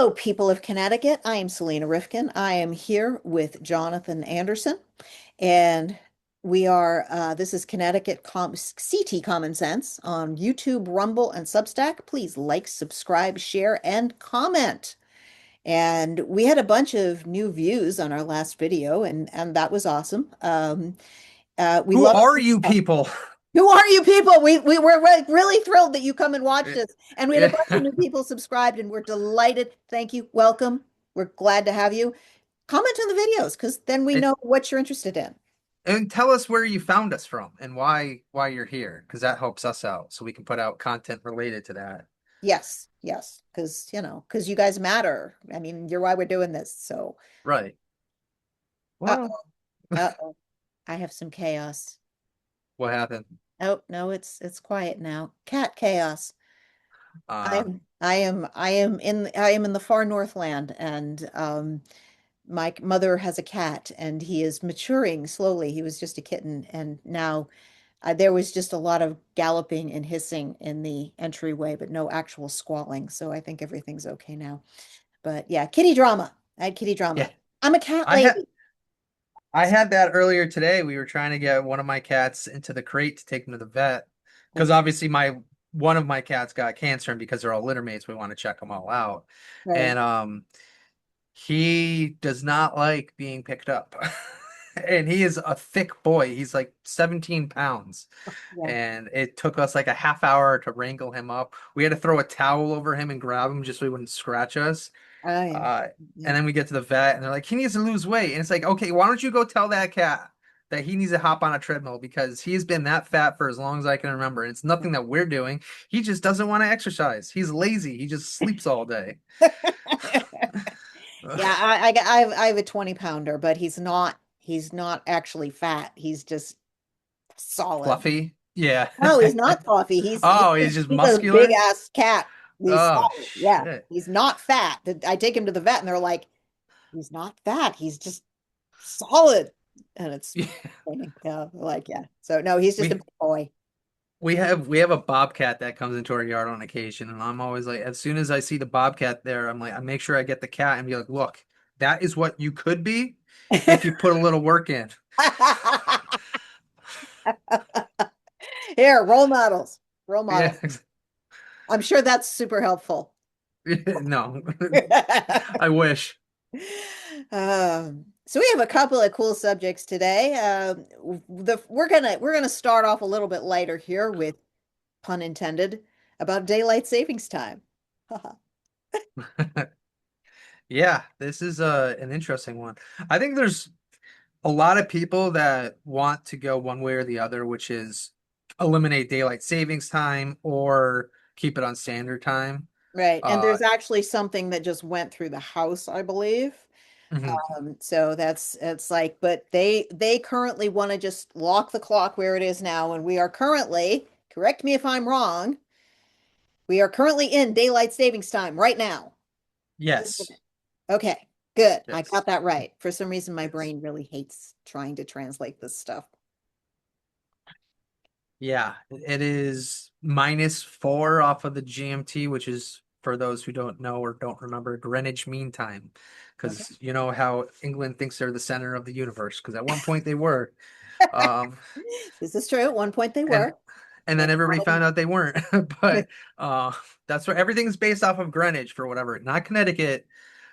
Hello, people of Connecticut. I am Selena Rifkin. I am here with Jonathan Anderson, and this is CT Common Sense on YouTube, Rumble, and Substack. Please like, subscribe, share, and comment. And we had a bunch of new views on our last video, and that was awesome. We Who love are you people? Who are you people? We were really thrilled that you come and watched us. And we had a Yeah. bunch of new people subscribed, and we're delighted. Thank you. Welcome. We're glad to have you. Comment on the videos because then we And, know what you're interested in. and tell us where you found us from and why you're here, because that helps us out so we can put out content related to that. Yes, yes, because you guys matter. I mean, you're why we're doing this. So, Right. Well, uh-oh, uh-oh. I have some chaos. what happened? Oh, no, it's quiet now. Cat chaos. Uh, I am in the far Northland, and my mother has a cat, and he is maturing slowly. He was just a kitten, and now there was just a lot of galloping and hissing in the entryway, but no actual squalling. So I think everything's okay now. But yeah, kitty drama. I had kitty yeah. drama. I'm a cat I had lady. I had that earlier today. We were trying to get one of my cats into the crate to take him to the vet because Okay. obviously my one of my cats got cancer, and because they're all litter mates, we want to check them all out. Right. And he does not like being picked up. And he is a thick boy. He's like 17 pounds. Yeah. And it took us like a half hour to wrangle him up. We had to throw a towel over him and grab him just so he wouldn't scratch us. Oh yeah. Uh, Yeah. and then we get to the vet and they're like, he needs to lose weight. And it's like, okay, why don't you go tell that cat that he needs to hop on a treadmill because he's been that fat for as long as I can remember. And it's nothing that we're doing. He just doesn't want to exercise. He's lazy. He just sleeps all day. Yeah, I have a 20 pounder, but he's not actually fat. He's just solid. Fluffy. Yeah. No, he's not fluffy. Oh, he's just He's a big muscular. ass cat. He's Oh solid. Yeah, shit. he's not fat. I take him to the vet and they're like, he's not fat. He's just solid. And it's Yeah. funny. Yeah, like yeah. So no, he's just a We big boy. we have a bobcat that comes into our yard on occasion, and I'm always like, as soon as I see the bobcat there, I'm like, I make sure I get the cat and be like, look, that is what you could be if you put a little work in. Here, role models. Role Yeah. models. I'm sure that's super helpful. No. I wish. So we have a couple of cool subjects today. We're gonna start off a little bit lighter here with pun intended about daylight savings time. Yeah, this is an interesting one. I think there's a lot of people that want to go one way or the other, which is eliminate daylight savings time or keep it on standard time. Right, and Uh, there's actually something that just went through the House, I believe. mhm. So that's it's like, but they currently want to just lock the clock where it is now, and we are currently, correct me if I'm wrong, we are currently in daylight savings time right now. Yes. Okay, good. I Yes. got that right. For some reason, my Yes. brain really hates trying to translate this stuff. Yeah, it is -4 off of the GMT, which is for those who don't know or don't remember Greenwich Mean Time, Okay. because you know how England thinks they're the center of the universe, because at one point they were. Um, This is true. At one point they and were. and then And everybody found out they weren't. But uh, that's where everything's based off of Greenwich for whatever, not Connecticut.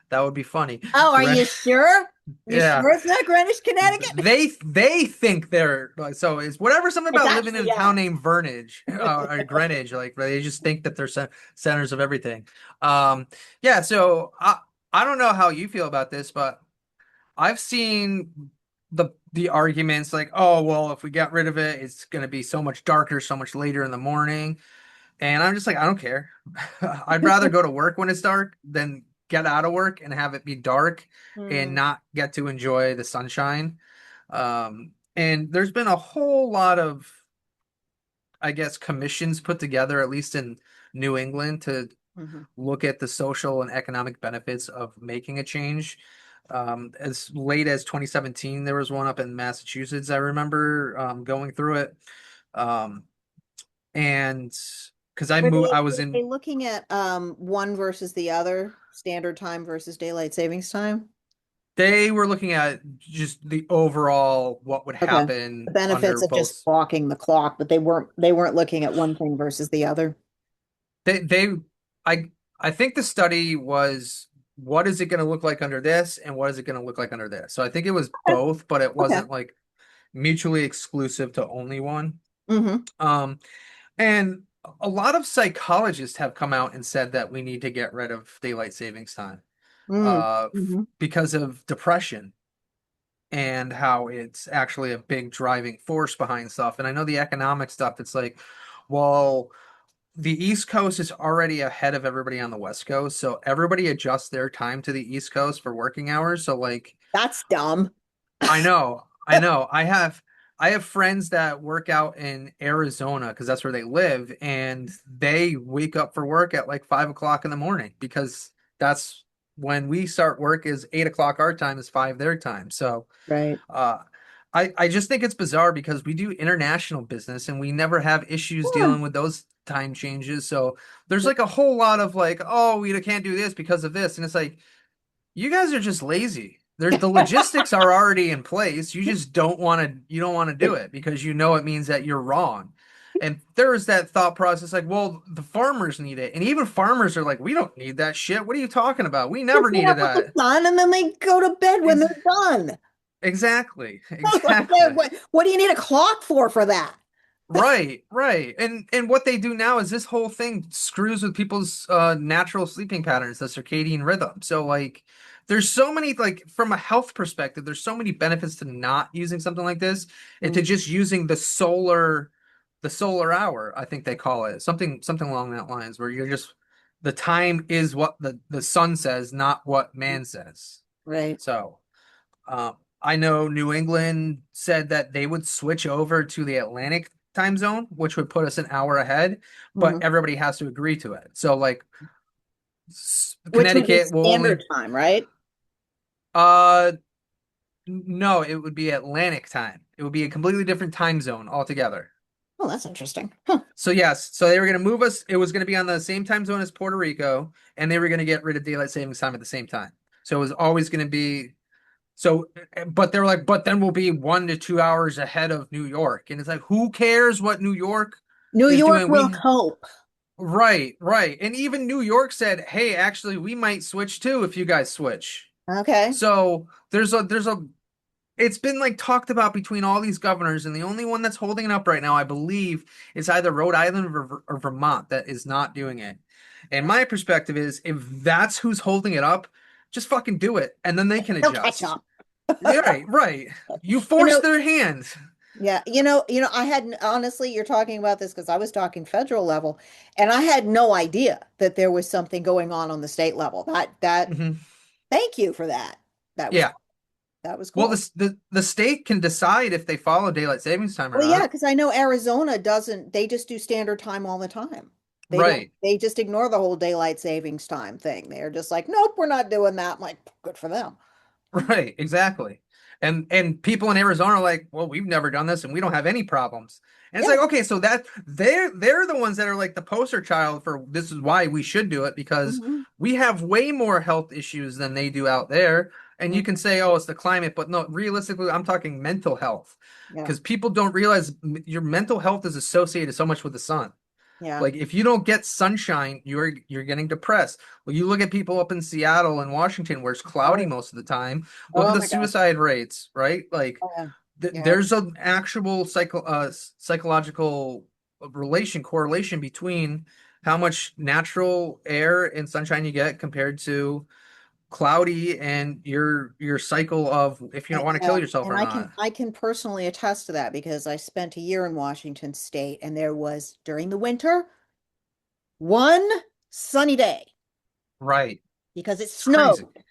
That would be funny. oh, are Gren you sure? You yeah. sure it's not Greenwich, Connecticut? They think they're like, so it's whatever something It's about living actually, in a yeah. town named Vernage or Greenwich, like they just think that they're centers of everything. Yeah, so I don't know how you feel about this, but I've seen the arguments like, oh well, if we get rid of it, it's gonna be so much darker, so much later in the morning. And I'm just like, I don't care. I'd rather go to work when it's dark than get out of work and have it be dark and Hmm. not get to enjoy the sunshine. And there's been a whole lot of, I guess, commissions put together, at least in New England, to Mhm. look at the social and economic benefits of making a change. As late as 2017, there was one up in Massachusetts. I remember going through it. Um, and because I was Were they in, looking at one versus the other, standard time versus daylight savings time? they were looking at just the overall what would Okay. The happen benefits under of just both. blocking the clock, but they weren't looking at one thing versus the other. They I I think the study was what is it going to look like under this and what is it going to look like under this. So I think it was Okay. both, but it Okay. wasn't like mutually exclusive to only one. Mm-hmm. Um, and a lot of psychologists have come out and said that we need to get rid of daylight savings time Mm-hmm. because of depression and how it's actually a big driving force behind stuff. And I know the economic stuff, it's like, well, the East Coast is already ahead of everybody on the West Coast, so everybody adjusts their time to the East Coast for working hours. So like That's dumb. I know. I have friends that work out in Arizona because that's where they live, and they wake up for work at like 5 o'clock in the morning because that's when we start work is 8 o'clock our time is five their time. So Right. uh I just think it's bizarre because we do international business and we never have issues Yeah. dealing with those time changes. So there's like a whole lot of like, oh, we can't do this because of this. And it's like, you guys are just lazy. The logistics are already in place. You don't want to do it because you know it means that you're wrong. And there is that thought process like, well, the farmers need it. And even farmers are like, we don't need that shit. What are you talking about? We Just never get needed up with the that. sun and then they go to bed when Ex they're done. exactly. Like, Exactly. what do you need a clock for that? Right, right. And what they do now is this whole thing screws with people's natural sleeping patterns, the circadian rhythm. So like there's so many like from a health perspective, there's so many benefits to not using something like this and to Mm, just using the solar hour, I think they call it. Something along that lines where you're just the time is what the sun says, not what man says. right. So I know New England said that they would switch over to the Atlantic time zone, which would put us an hour ahead, but Hmm. everybody has to agree to it. So, like, Which would be Connecticut will standard only, time, right? uh, no, it would be Atlantic time. It would be a completely different time zone altogether. Oh, that's interesting. Huh. So, yes, so they were going to move us. It was going to be on the same time zone as Puerto Rico, and they were going to get rid of daylight savings time at the same time. So, it was always going to be so, but they're like, but then we'll be 1 to 2 hours ahead of New York. And it's like, who cares what New York New is York doing? will cope. Right, right. And even New York said, hey, actually, we might switch too if you guys switch. Okay. So it's been like talked about between all these governors, and the only one that's holding it up right now, I believe, is either Rhode Island or Vermont that is not doing it. And my perspective is, if that's who's holding it up, just fucking do it, and then they can They'll catch adjust. up. Yeah, right, right. You You force know, their hand. yeah, I had honestly, you're talking about this because I was talking federal level, and I had no idea that there was something going on the state level. Hmm. Thank you for that. That was Yeah. that was Well, cool. the state can decide if they follow daylight savings time or Well, yeah, not. because I know Arizona doesn't, they just do standard time all the time. Right. They just ignore the whole daylight savings time thing. They're just like, nope, we're not doing that. I'm like, good for them. Right, exactly. And people in Arizona are like, well, we've never done this and we don't have any problems. And it's Yeah. like, okay, so that they're the ones that are like the poster child for this is why we should do it because Hmm. we have way more health issues than they do out there. And you can say, oh, it's the climate, but no, realistically, I'm talking mental health Yeah. because people don't realize your mental health is associated so much with the sun. Yeah. Like if you don't get sunshine, you're getting depressed. Well, you look at people up in Seattle and Washington where it's Oh, cloudy yeah. most of the time. Look at Oh the my God. suicide rates, right? Like Oh, yeah. Yeah. there's an actual psychological correlation between how much natural air and sunshine you get compared to cloudy and your cycle of if you don't want to kill Yeah. yourself And or not. I can personally attest to that because I spent a year in Washington State and there was during the winter one sunny day Right. because it It's crazy. snowed.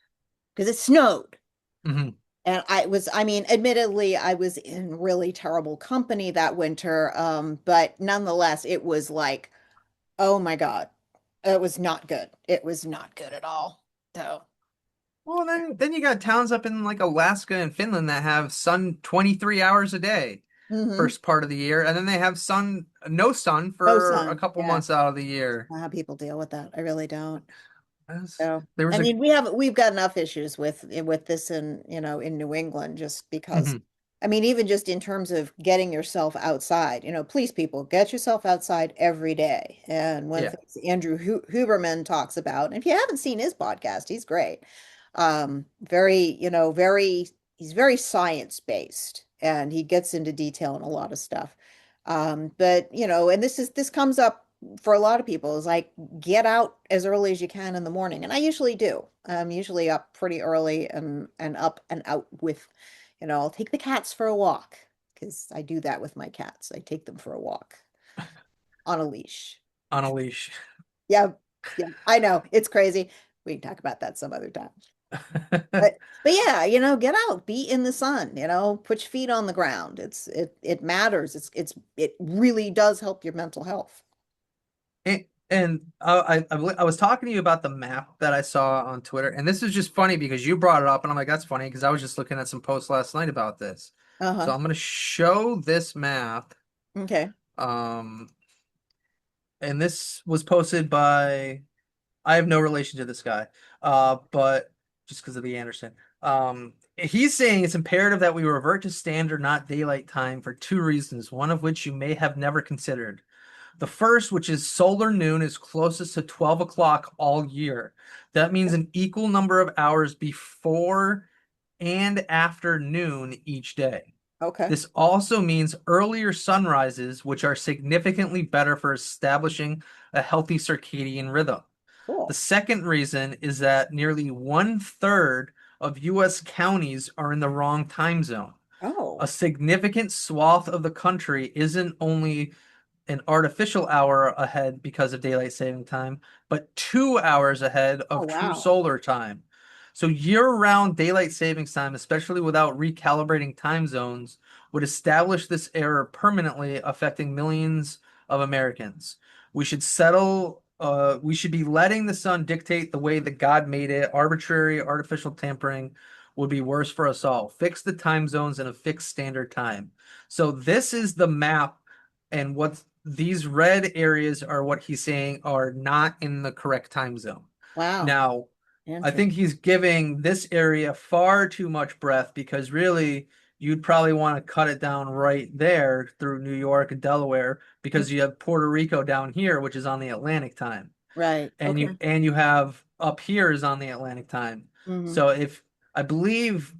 Because it snowed. Hmm. And I mean, admittedly, I was in really terrible company that winter. But nonetheless, it was like, oh my God, it was not good. It was not good at all. So, Well, then you got towns up in like Alaska and Finland that have sun 23 hours a day. Mm-hmm. first part of the year, and then they have sun, no sun Oh, for a son. couple Yeah. months out of the year. How people deal with that. I really don't. That's- So, There I was a mean, we've got enough issues with this in, in New England just because Mhm. I mean, even just in terms of getting yourself outside, please people, get yourself outside every day. And one of Yeah, the things Andrew Huberman talks about, and if you haven't seen his podcast, he's great. Very, he's very science based and he gets into detail in a lot of stuff. But and this comes up for a lot of people is like get out as early as you can in the morning. And I usually do. I'm usually up pretty early and up and out with, I'll take the cats for a walk because I do that with my cats. I take them for a walk on a leash. on a leash. Yeah, yeah, I know. It's crazy. We can talk about that some other time. But yeah, get out, be in the sun, put your feet on the ground. It matters. It really does help your mental health. I was talking to you about the map that I saw on Twitter, and this is just funny because you brought it up, and I'm like, that's funny because I was just looking at some posts last night about this. Uh-huh. So I'm gonna show this map. Okay. Um, and this was posted by I have no relation to this guy, but just because of the Anderson. He's saying it's imperative that we revert to standard, not daylight time, for two reasons, one of which you may have never considered. The first, which is solar noon, is closest to 12 o'clock all year. That means an equal number of hours before and after noon each day. Okay. This also means earlier sunrises, which are significantly better for establishing a healthy circadian rhythm. The Cool. second reason is that nearly one-third of US counties are in the wrong time zone. A Oh. significant swath of the country isn't only an artificial hour ahead because of daylight saving time, but 2 hours ahead Oh, of true wow. solar time. So year-round daylight savings time, especially without recalibrating time zones, would establish this error permanently, affecting millions of Americans. We should be letting the sun dictate the way that God made it. Arbitrary, artificial tampering would be worse for us all. Fix the time zones and a fixed standard time. So this is the map, and what these red areas are what he's saying are not in the correct time zone. Wow. Now, I Interesting. think he's giving this area far too much breath because really you'd probably want to cut it down right there through New York and Delaware because you have Puerto Rico down here, which is on the Atlantic time. Right. And Okay. you have up here is on the Atlantic time. Hmm. So if I believe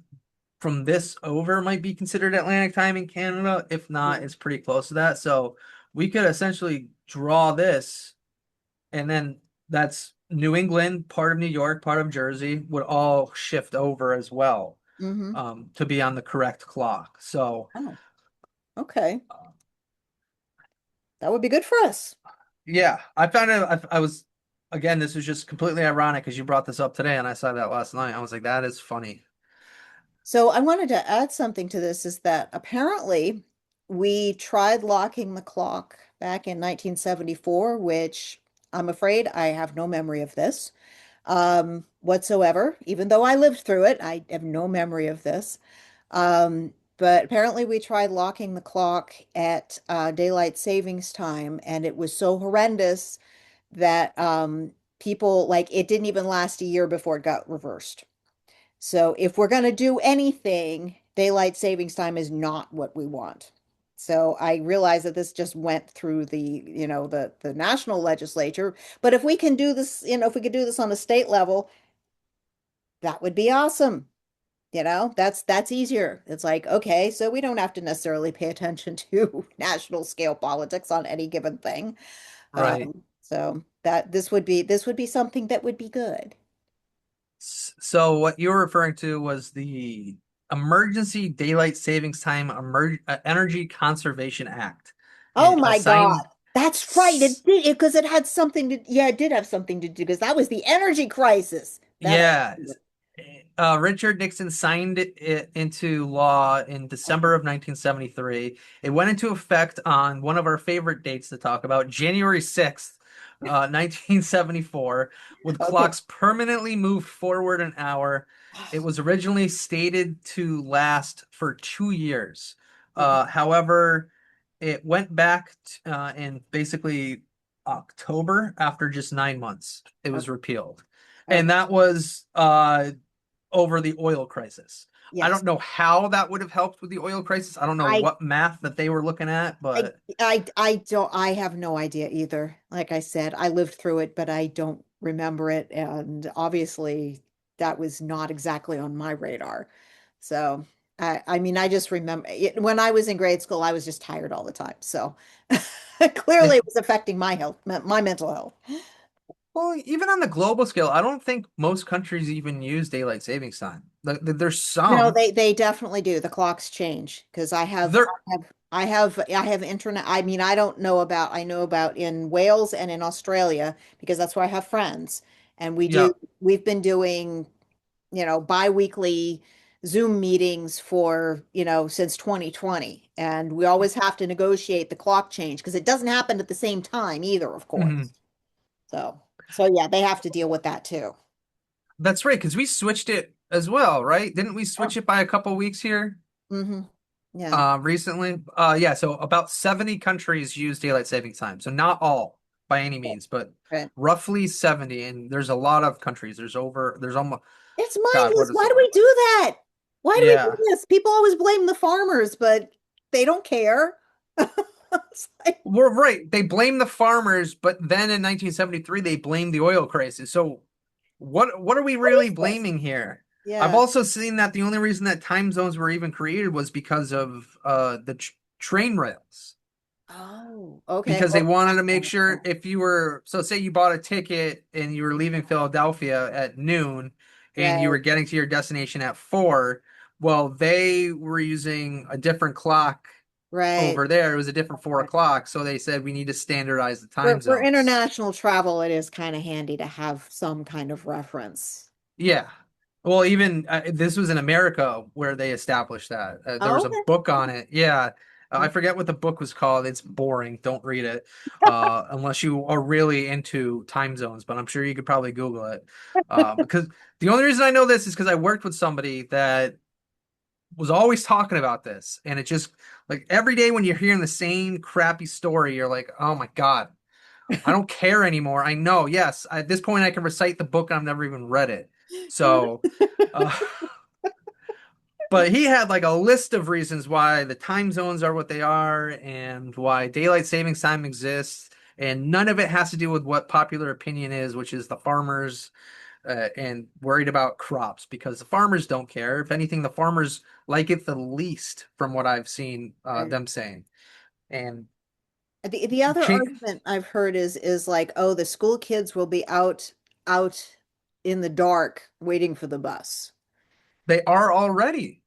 from this over might be considered Atlantic time in Canada. If not, Yeah. it's pretty close to that. So we could essentially draw this, and then that's New England, part of New York, part of Jersey would all shift over as well, Hmm. to be on the correct clock. So Oh, okay. That would be good for us. yeah, I found it. I was again, this was just completely ironic because you brought this up today, and I saw that last night. I was like, that is funny. So I wanted to add something to this is that apparently we tried locking the clock back in 1974, which I'm afraid I have no memory of this whatsoever. Even though I lived through it, I have no memory of this. But apparently we tried locking the clock at daylight savings time, and it was so horrendous that people like it didn't even last a year before it got reversed. So if we're going to do anything, daylight savings time is not what we want. So I realize that this just went through the national legislature, but if we can do this, if we could do this on a state level, that would be awesome. That's easier. It's like, okay, so we don't have to necessarily pay attention to national scale politics on any given thing. Right. So that this would be something that would be good. So what you were referring to was the Emergency Daylight Savings Time Energy Conservation Act. Oh A my God. signed, That's right. It s- did because it had something to, yeah, it did have something to do because that was the energy crisis. That I yeah, remember. Richard Nixon signed it into law in Okay. December of 1973. It went into effect on one of our favorite dates to talk about, January 6th, 1974, with Okay. clocks permanently moved forward an hour. It was originally stated to last for 2 years. Mhm. However, it went back in basically October after just 9 months. It Okay. was repealed. And Okay. that was over the oil crisis. I Yes. don't know how that would have helped with the oil crisis. I don't know I what math that they were looking at, I but I don't I have no idea either. Like I said, I lived through it, but I don't remember it. And obviously that was not exactly on my radar. So I mean I just remember when I was in grade school, I was just tired all the time. So clearly it, it was affecting my health, my mental health. well, even on the global scale, I don't think most countries even use daylight savings time. There's No, some. they definitely do. The clocks change because There, I have internet. I mean, I know about in Wales and in Australia because that's where I have friends. And yeah. we've been doing, bi-weekly Zoom meetings for, since 2020. And we always have to negotiate the clock change because it doesn't happen at the same time either, of Mhm. course. So yeah, they have to deal with that too. That's right, because we switched it as well, right? Didn't we Oh, switch it by a couple weeks here hmm. Yeah. recently? Yeah, so about 70 countries use daylight saving time. So not all by any means, but Right. roughly 70. And there's a lot of countries. There's almost, It's God, what mindless. is Why it? do we do that? Why do we do Yeah. this? People always blame the farmers, but they don't care. It's like, We're right. They blame the farmers, but then in 1973 they blamed the oil crisis. So what are we what really is this? blaming here? I've Yeah. also seen that the only reason that time zones were even created was because of the train rails. Oh, okay. Because they Well, wanted to make sure if you were, so say you bought a ticket and you were leaving Philadelphia at noon and you right, were getting to your destination at 4, well, they were using a different clock right. over there. It was a different 4 o'clock. So they said we need to standardize the time For zones. international travel, it is kind of handy to have some kind of reference. Yeah. Well, even this was in America where they established that. There Oh, was a book on it. Yeah. I okay. forget what the book was called. It's boring. Don't read it unless you are really into time zones, but I'm sure you could probably Google it. Because the only reason I know this is because I worked with somebody that was always talking about this. And it just, like, every day when you're hearing the same crappy story, you're like, oh my God, I don't care anymore. I know, yes, at this point I can recite the book and I've never even read it. So, uh, but he had like a list of reasons why the time zones are what they are and why daylight savings time exists. And none of it has to do with what popular opinion is, which is the farmers and worried about crops because the farmers don't care. If anything, the farmers like it the least from what I've seen Right. them saying. And The other cha- argument I've heard is like, oh, the school kids will be out in the dark waiting for the bus. they are already.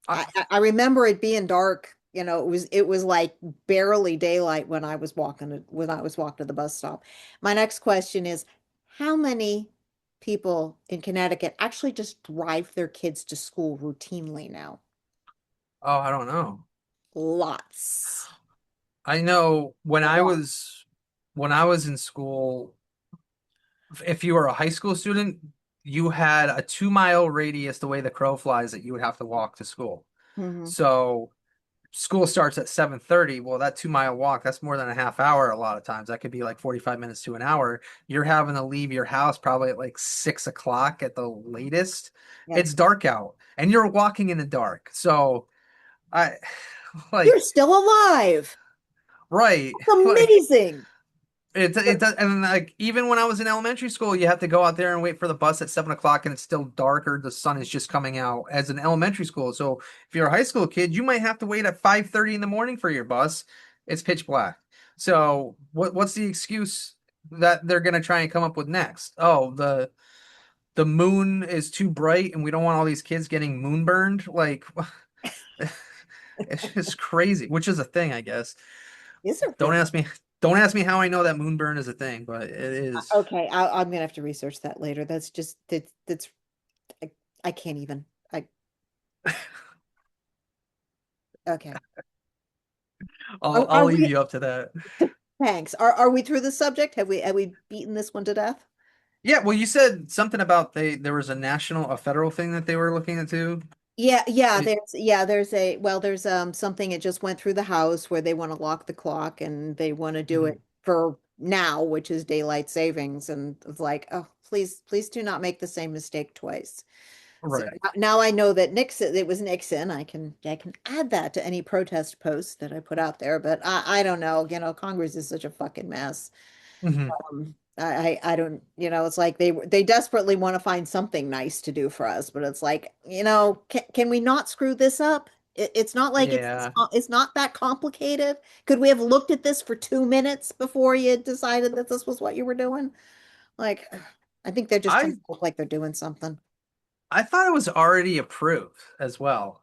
I, I remember it being dark. It was like barely daylight when I was walking to the bus stop. My next question is, how many people in Connecticut actually just drive their kids to school routinely now? oh, I don't know. Lots. I know A lot. when I was in school, if you were a high school student, you had a 2 mile radius the way the crow flies that you would have to walk to school. Hmm. So school starts at 7:30. Well, that 2 mile walk, that's more than a half hour a lot of times. That could be like 45 minutes to an hour. You're having to leave your house probably at like 6 o'clock at the latest. Yeah. It's dark out and you're walking in the dark. So I You're like still alive. right. That's Like amazing. it does, and like even when I was in elementary school, you have to go out there and wait for the bus at 7 o'clock, and it's still darker. The sun is just coming out as an elementary school. So if you're a high school kid, you might have to wait at 5:30 in the morning for your bus. It's pitch black. So what's the excuse that they're gonna try and come up with next? Oh, the moon is too bright, and we don't want all these kids getting moon burned. Like it's just crazy, which is a thing, I guess. Is it Don't really? ask me. Don't ask me how I know that moonburn is a thing, but it is. Okay, I'm gonna have to research that later. That's I, I can't even. I Okay. I'll Are leave we? you up to that. Thanks. Are we through the subject? Have we beaten this one to death? Yeah, well, you said something about there was a federal thing that they were looking into. Yeah, Eh, there's a well, there's something, it just went through the House where they want to lock the clock and they want to do it mhm. for now, which is daylight savings. And it's like, oh, please do not make the same mistake twice. So Right. now I know that Nixon, it was Nixon. I can add that to any protest post that I put out there, but I don't know. Congress is such a fucking mess. Mhm. I don't, it's like they desperately want to find something nice to do for us, but it's like, can we not screw this up? It's not like Yeah. it's not that complicated. Could we have looked at this for 2 minutes before you decided that this was what you were doing? Like, I think they're just trying I to look like they're doing something. I thought it was already approved as well,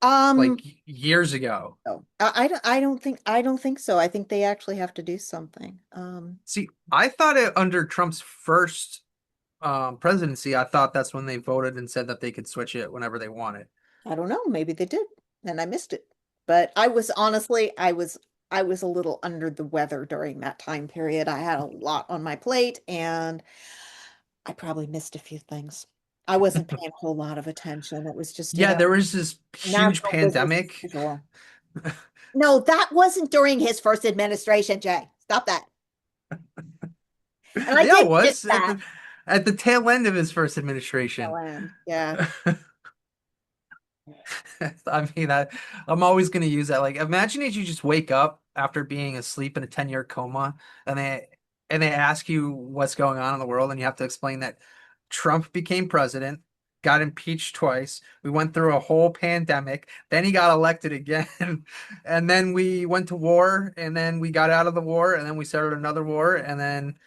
Um, like years ago. no, I don't think so. I think they actually have to do something. See, I thought it under Trump's first presidency, I thought that's when they voted and said that they could switch it whenever they wanted. I don't know. Maybe they did, and I missed it. But I was honestly, I was a little under the weather during that time period. I had a lot on my plate, and I probably missed a few things. I wasn't paying a whole lot of attention. It was just, Yeah, there was this huge national business as pandemic. usual. No, that wasn't during his first administration, Jay. Stop that. And I Yeah, did it miss was that. at the tail end of his first administration. Ellen. Yeah. I mean, I'm always going to use that. Like, imagine if you just wake up after being asleep in a 10-year coma, and they ask you what's going on in the world, and you have to explain that Trump became president, got impeached twice. We went through a whole pandemic. Then he got elected again, and then we went to war, and then we got out of the war, and then we started another war, and then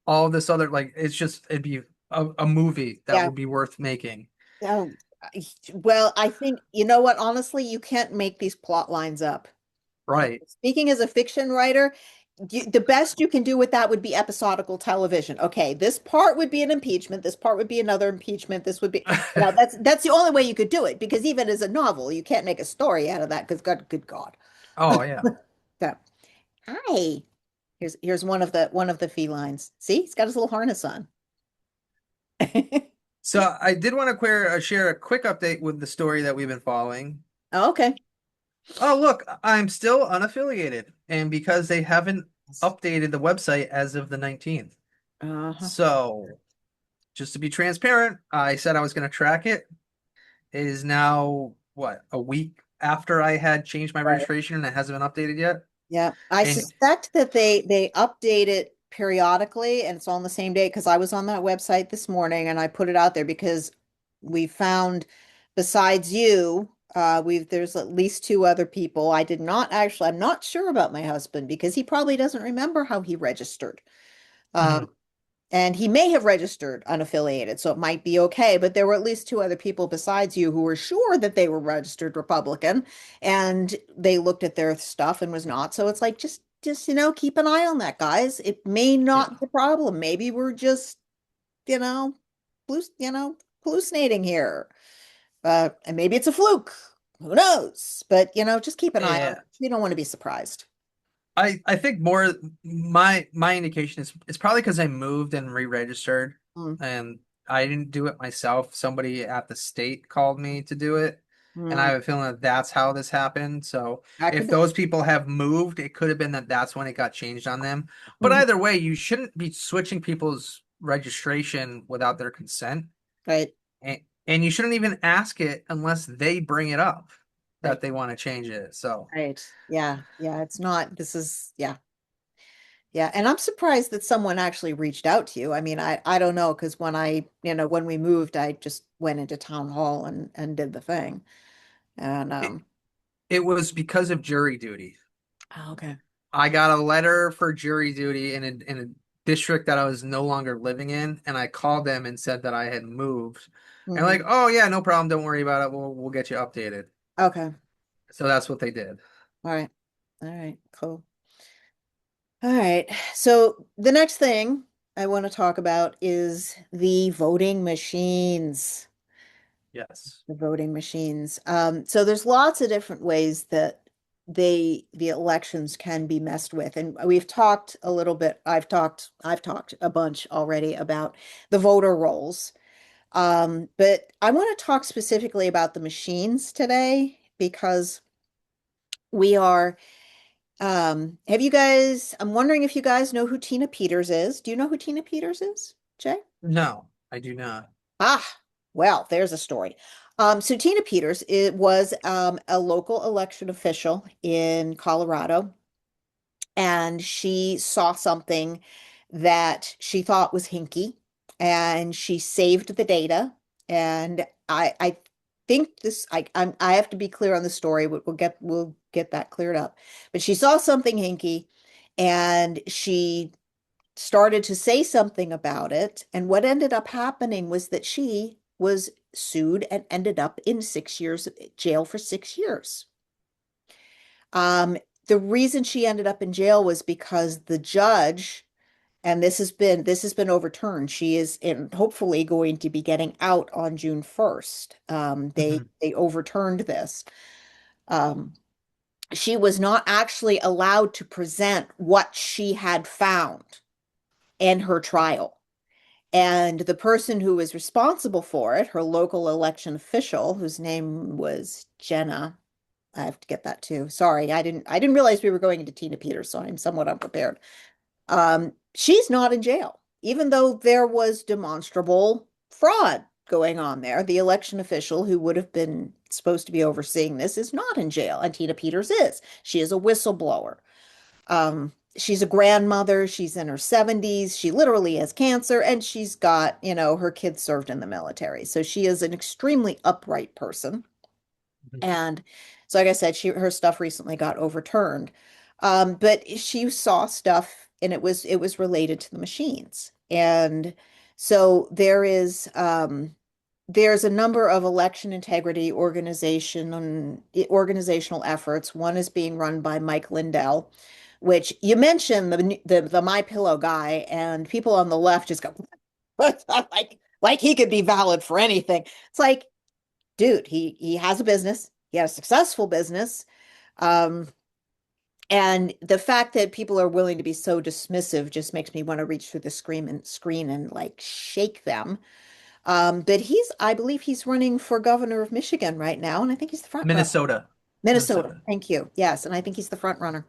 all this other like it'd be a movie that Yeah. would be worth making. Oh, well, I think, you know what? Honestly, you can't make these plot lines up. Right. Speaking as a fiction writer, the best you can do with that would be episodical television. Okay, this part would be an impeachment. This part would be another impeachment. This would be, that's the only way you could do it because even as a novel, you can't make a story out of that because good God. Oh yeah. So, hi. Here's one of the felines. See, he's got his little harness on. So I did want to share a quick update with the story that we've been following. Oh, okay. Oh, look, I'm still unaffiliated, and because they haven't updated the website as of the 19th. Uh-huh. So, just to be transparent, I said I was going to track it. It is now, what, a week after I had changed my Right. registration and it hasn't been updated yet. Yeah, I And suspect that they update it periodically and it's on the same day because I was on that website this morning and I put it out there because we found besides you, there's at least two other people. I did not actually, I'm not sure about my husband because he probably doesn't remember how he registered. Um, mhm, and he may have registered unaffiliated, so it might be okay. But there were at least two other people besides you who were sure that they were registered Republican, and they looked at their stuff and was not. So it's like just keep an eye on that, guys. It may not yeah. be a problem. Maybe we're just you know, hallucinating here. And maybe it's a fluke. Who knows? But just keep an eye on it. Yeah. You don't want to be surprised. I think more my indication is it's probably because I moved and re-registered Mm, and I didn't do it myself. Somebody at the state called me to do it, and I mm, have a feeling that that's how this happened. So that could if be. those people have moved, it could have been that that's when it got changed on them. But Mhm. either way, you shouldn't be switching people's registration without their consent, Right, and you shouldn't even ask it unless they bring it up right. that they want to change it. So. Right. Yeah. Yeah. It's not, this is, yeah. Yeah. And I'm surprised that someone actually reached out to you. I mean, I don't know, because when we moved, I just went into town hall and did the thing. And, It was because of jury duty. oh, okay. I got a letter for jury duty in a district that I was no longer living in, and I called them and said that I had moved. And Hmm. like, oh yeah, no problem, don't worry about it. We'll get you updated. Okay. So that's what they did. All right. All right. Cool. All right. So the next thing I want to talk about is the voting machines. Yes. The voting machines. So there's lots of different ways that the elections can be messed with. And we've talked a little bit, I've talked a bunch already about the voter rolls. But I want to talk specifically about the machines today because we are, have you guys, I'm wondering if you guys know who Tina Peters is. Do you know who Tina Peters is, Jay? No, I do not. Ah, well, there's a story. So Tina Peters, it was a local election official in Colorado, and she saw something that she thought was hinky, and she saved the data. And I think this, I have to be clear on the story. We'll get that cleared up. But she saw something hinky, and she started to say something about it. And what ended up happening was that she was sued and ended up in 6 years jail for 6 years. Um, the reason she ended up in jail was because the judge, and this has been overturned. She is hopefully going to be getting out on June 1st. They Mhm. they overturned this. Um, she was not actually allowed to present what she had found in her trial. And the person who was responsible for it, her local election official, whose name was Jenna, I have to get that too. Sorry, I didn't realize we were going into Tina Peters, so I'm somewhat unprepared. She's not in jail, even though there was demonstrable fraud going on there. The election official who would have been supposed to be overseeing this is not in jail, and Tina Peters is. She is a whistleblower. She's a grandmother. She's in her 70s. She literally has cancer, and she's got, her kids served in the military. So she is an extremely upright person. Mhm. And so, like I said, her stuff recently got overturned. But she saw stuff, and it was related to the machines. And so there's a number of election integrity organizational efforts. One is being run by Mike Lindell, which you mentioned the My Pillow guy, and people on the left just go like he could be valid for anything. It's like, dude, he has a business. He has a successful business. Um, and the fact that people are willing to be so dismissive just makes me want to reach through the screen and like shake them. But I believe he's running for governor of Michigan right now, and I think he's the front runner. Minnesota. Minnesota, Minnesota. thank you. Yes, and I think he's the front runner.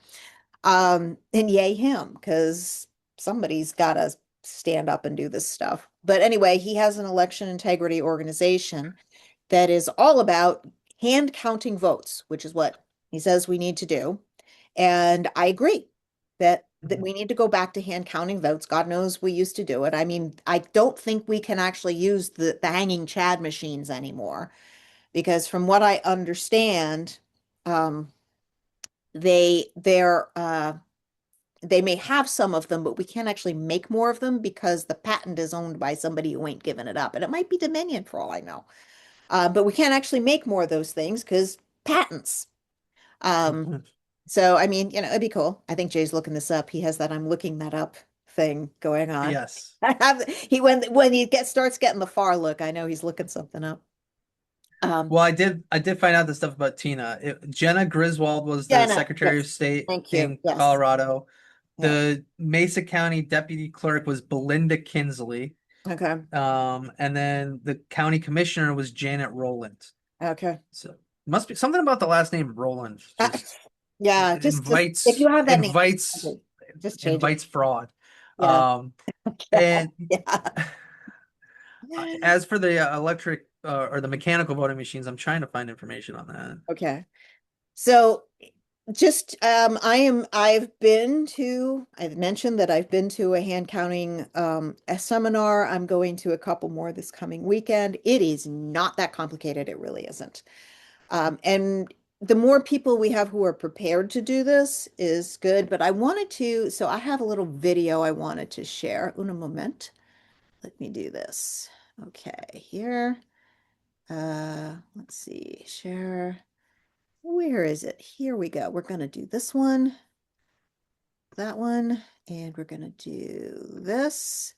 And yay him, because somebody's got to stand up and do this stuff. But anyway, he has an election integrity organization that is all about hand counting votes, which is what he says we need to do. And I agree that Mhm. we need to go back to hand counting votes. God knows we used to do it. I mean, I don't think we can actually use the hanging Chad machines anymore because from what I understand, um, they may have some of them, but we can't actually make more of them because the patent is owned by somebody who ain't giving it up. And it might be Dominion for all I know. But we can't actually make more of those things because patents. Um, Mhm. so I mean, it'd be cool. I think Jay's looking this up. He has that I'm looking that up thing going on. Yes. When he starts getting the far look, I know he's looking something up. Um, Well, I did find out the stuff about Tina. Jenna Griswold was the Jenna, Secretary of yes, State thank you. in Yes, Colorado. yeah. The Mesa County Deputy Clerk was Belinda Kinsley. Okay, And then the county commissioner was Janet Rowland. okay. So must be something about the last name Rowland. Uh, Just yeah, it just if invites you have that name, invites just change it. invites fraud. Yeah, Um, yeah, and yeah. as for the electric or the mechanical voting machines, I'm trying to find information on that. Okay. So just I've mentioned that I've been to a hand counting a seminar. I'm going to a couple more this coming weekend. It is not that complicated. It really isn't. And the more people we have who are prepared to do this is good. But so I have a little video I wanted to share. Un moment. Let me do this. Okay, here. Let's see, share. Where is it? Here we go. We're going to do this one, that one, and we're going to do this.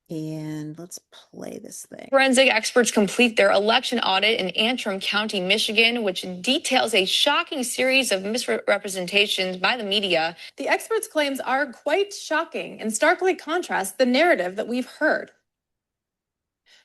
And let's play this thing. Forensic experts complete their election audit in Antrim County, Michigan, which details a shocking series of misrepresentations by the media. The experts' claims are quite shocking and starkly contrast the narrative that we've heard.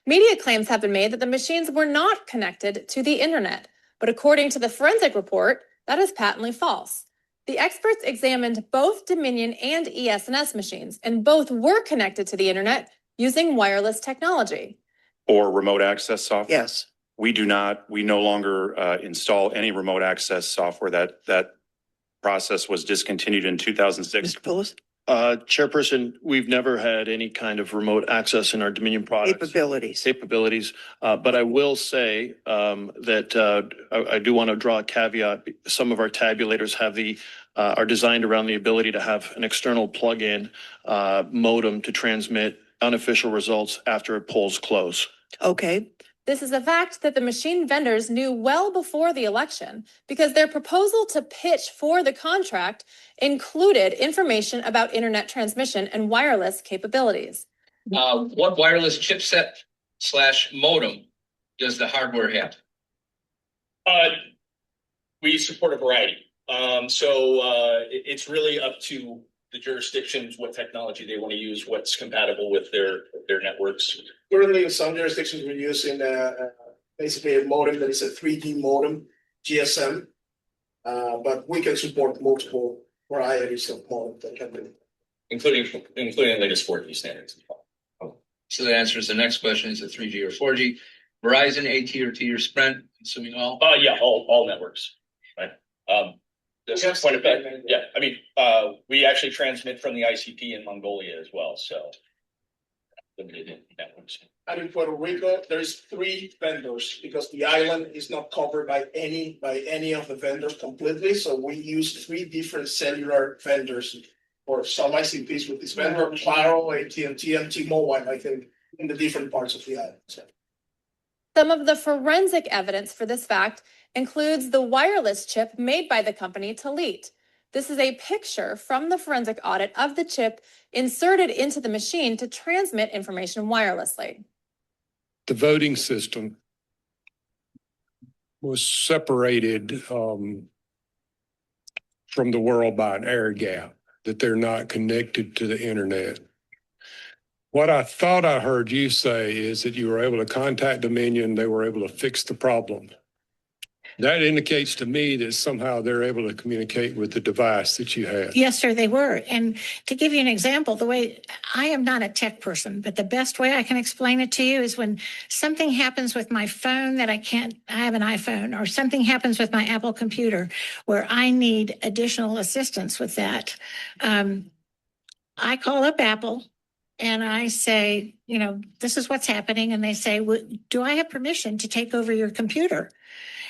Media claims have been made that the machines were not connected to the internet, but according to the forensic report, that is patently false. The experts examined both Dominion and ES&S machines, and both were connected to the internet using wireless technology. Or remote access software? Yes. We do not, we no longer install any remote access software. That process was discontinued in 2006. Mr. Phillips? Chairperson, we've never had any kind of remote access in our Dominion products. Capabilities. But I will say that I do want to draw a caveat. Some of our tabulators have are designed around the ability to have an external plug-in modem to transmit unofficial results after it polls close. Okay. This is a fact that the machine vendors knew well before the election because their proposal to pitch for the contract included information about internet transmission and wireless capabilities. What wireless chipset / modem does the hardware have? We support a variety. It's really up to the jurisdictions, what technology they want to use, what's compatible with their networks. Currently, in some jurisdictions, we're using basically a modem that is a 3G modem, GSM, but we can support multiple varieties of modem that can be, Including the latest 4G standards as well. So that answers the next question. Is it 3G or 4G? Verizon, AT&T, or Sprint? Assuming all? Yeah, all networks, right? That's quite a bit. Yeah, I mean, we actually transmit from the ICP in Mongolia as well, so limited networks. and in Puerto Rico, there's 3 vendors because the island is not covered by any of the vendors completely. So we use 3 different cellular vendors for some ICPs with this vendor, Claro, AT&T, and T-Mobile, I think, in the different parts of the island. So. Some of the forensic evidence for this fact includes the wireless chip made by the company Telit. This is a picture from the forensic audit of the chip inserted into the machine to transmit information wirelessly. The voting system was separated from the world by an air gap, that they're not connected to the internet. What I thought I heard you say is that you were able to contact Dominion, they were able to fix the problem. That indicates to me that somehow they're able to communicate with the device that you have. Yes, sir, they were. And to give you an example, the way I am not a tech person, but the best way I can explain it to you is when something happens with my phone that I have an iPhone, or something happens with my Apple computer where I need additional assistance with that. I call up Apple and I say, this is what's happening. And they say, do I have permission to take over your computer?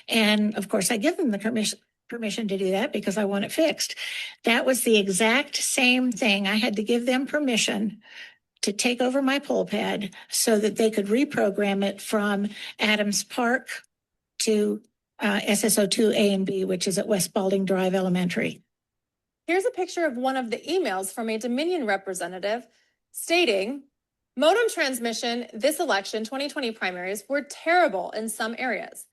And of course, I give them the permission to do that because I want it fixed. That was the exact same thing. I had to give them permission to take over my poll pad so that they could reprogram it from Adams Park to SSO2A and B, which is at West Balding Drive Elementary. Here's a picture of one of the emails from a Dominion representative stating, modem transmission this election 2020 primaries were terrible in some areas.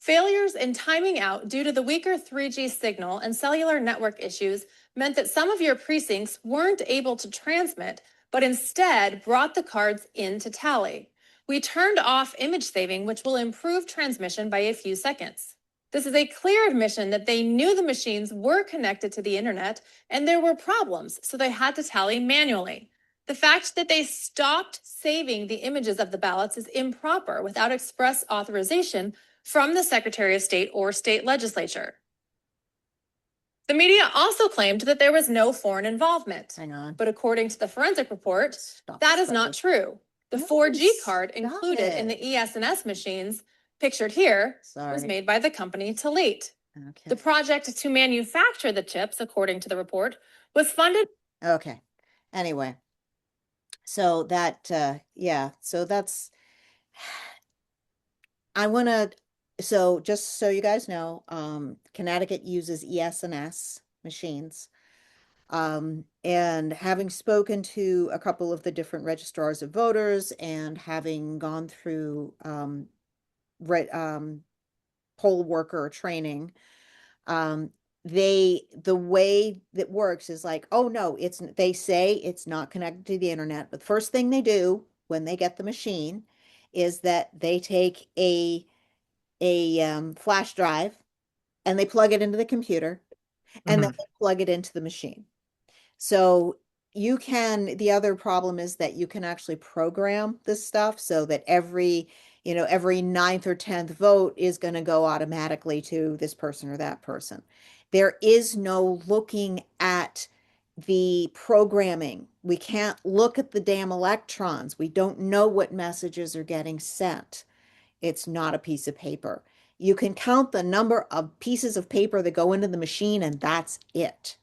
Failures in timing out due to the weaker 3G signal and cellular network issues meant that some of your precincts weren't able to transmit, but instead brought the cards in to tally. We turned off image saving, which will improve transmission by a few seconds. This is a clear admission that they knew the machines were connected to the internet and there were problems, so they had to tally manually. The fact that they stopped saving the images of the ballots is improper without express authorization from the Secretary of State or state legislature. The media also claimed that there was no foreign involvement. Hang on. But according to the forensic report, that is not true. The 4G card included in the ES&S machines, pictured here, was made by the company Telit. Okay. The project to manufacture the chips, according to the report, was funded. Okay. Anyway, so that, so that's, so just so you guys know, Connecticut uses ES&S machines. And having spoken to a couple of the different registrars of voters and having gone through poll worker training, the way that works is like, oh no, they say it's not connected to the internet, but the first thing they do when they get the machine is that they take a flash drive and they plug it into the computer and then Mhm. they plug it into the machine. So the other problem is that you can actually program this stuff so that every ninth or 10th vote is going to go automatically to this person or that person. There is no looking at the programming. We can't look at the damn electrons. We don't know what messages are getting sent. It's not a piece of paper. You can count the number of pieces of paper that go into the machine, and that's it.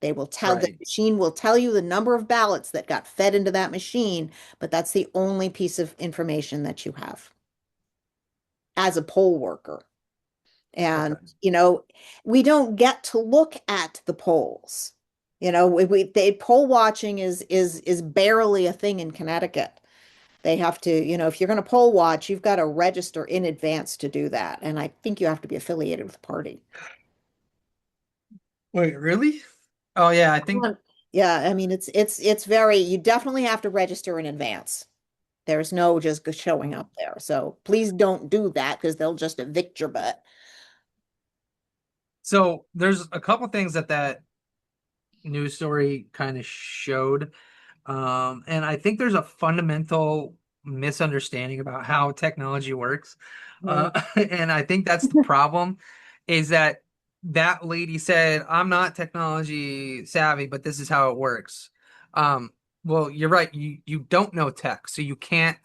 The Right. machine will tell you the number of ballots that got fed into that machine, but that's the only piece of information that you have as a poll worker. And, Okay. we don't get to look at the polls. Poll watching is barely a thing in Connecticut. They have to, if you're going to poll watch, you've got to register in advance to do that. And I think you have to be affiliated with the party. Wait, really? Oh yeah, I think Yeah, I mean it's very you definitely have to register in advance. There's no just showing up there. So please don't do that because they'll just evict your butt. so. There's a couple things that news story kind of showed. And I think there's a fundamental misunderstanding about how technology works. Mm. And I think that's the problem is that that lady said, I'm not technology savvy, but this is how it works. Well, you're right. You don't know tech, so you can't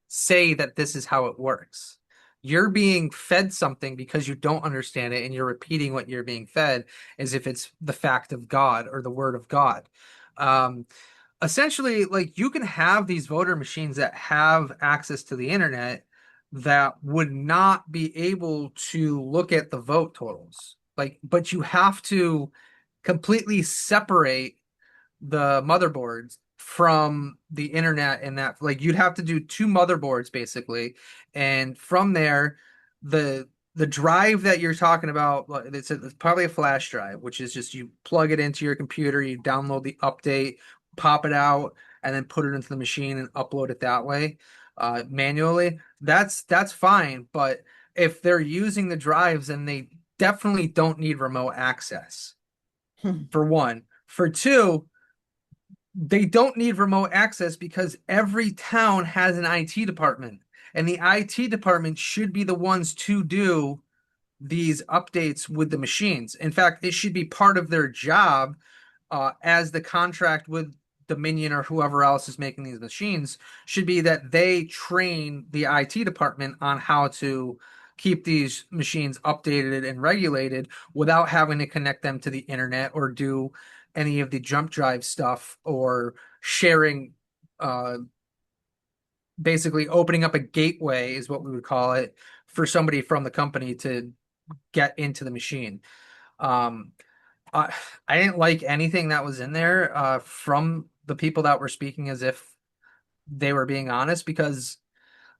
say that this is how it works. You're being fed something because you don't understand it, and you're repeating what you're being fed as if it's the fact of God or the word of God. Um, Essentially, like you can have these voter machines that have access to the internet that would not be able to look at the vote totals. Like, but you have to completely separate the motherboards from the internet and that like you'd have to do two motherboards basically, and from there the drive that you're talking about, like, it's probably a flash drive, which is just you plug it into your computer, you download the update, pop it out, and then put it into the machine and upload it that way manually. That's fine, but if they're using the drives, and they definitely don't need remote access, for one. For two, they don't need remote access because every town has an IT department, and the IT department should be the ones to do these updates with the machines. In fact, it should be part of their job as the contract with Dominion or whoever else is making these machines should be that they train the IT department on how to keep these machines updated and regulated without having to connect them to the internet or do any of the jump drive stuff or sharing, uh, basically opening up a gateway is what we would call it for somebody from the company to get into the machine. Um, I, I didn't like anything that was in there from the people that were speaking as if they were being honest, because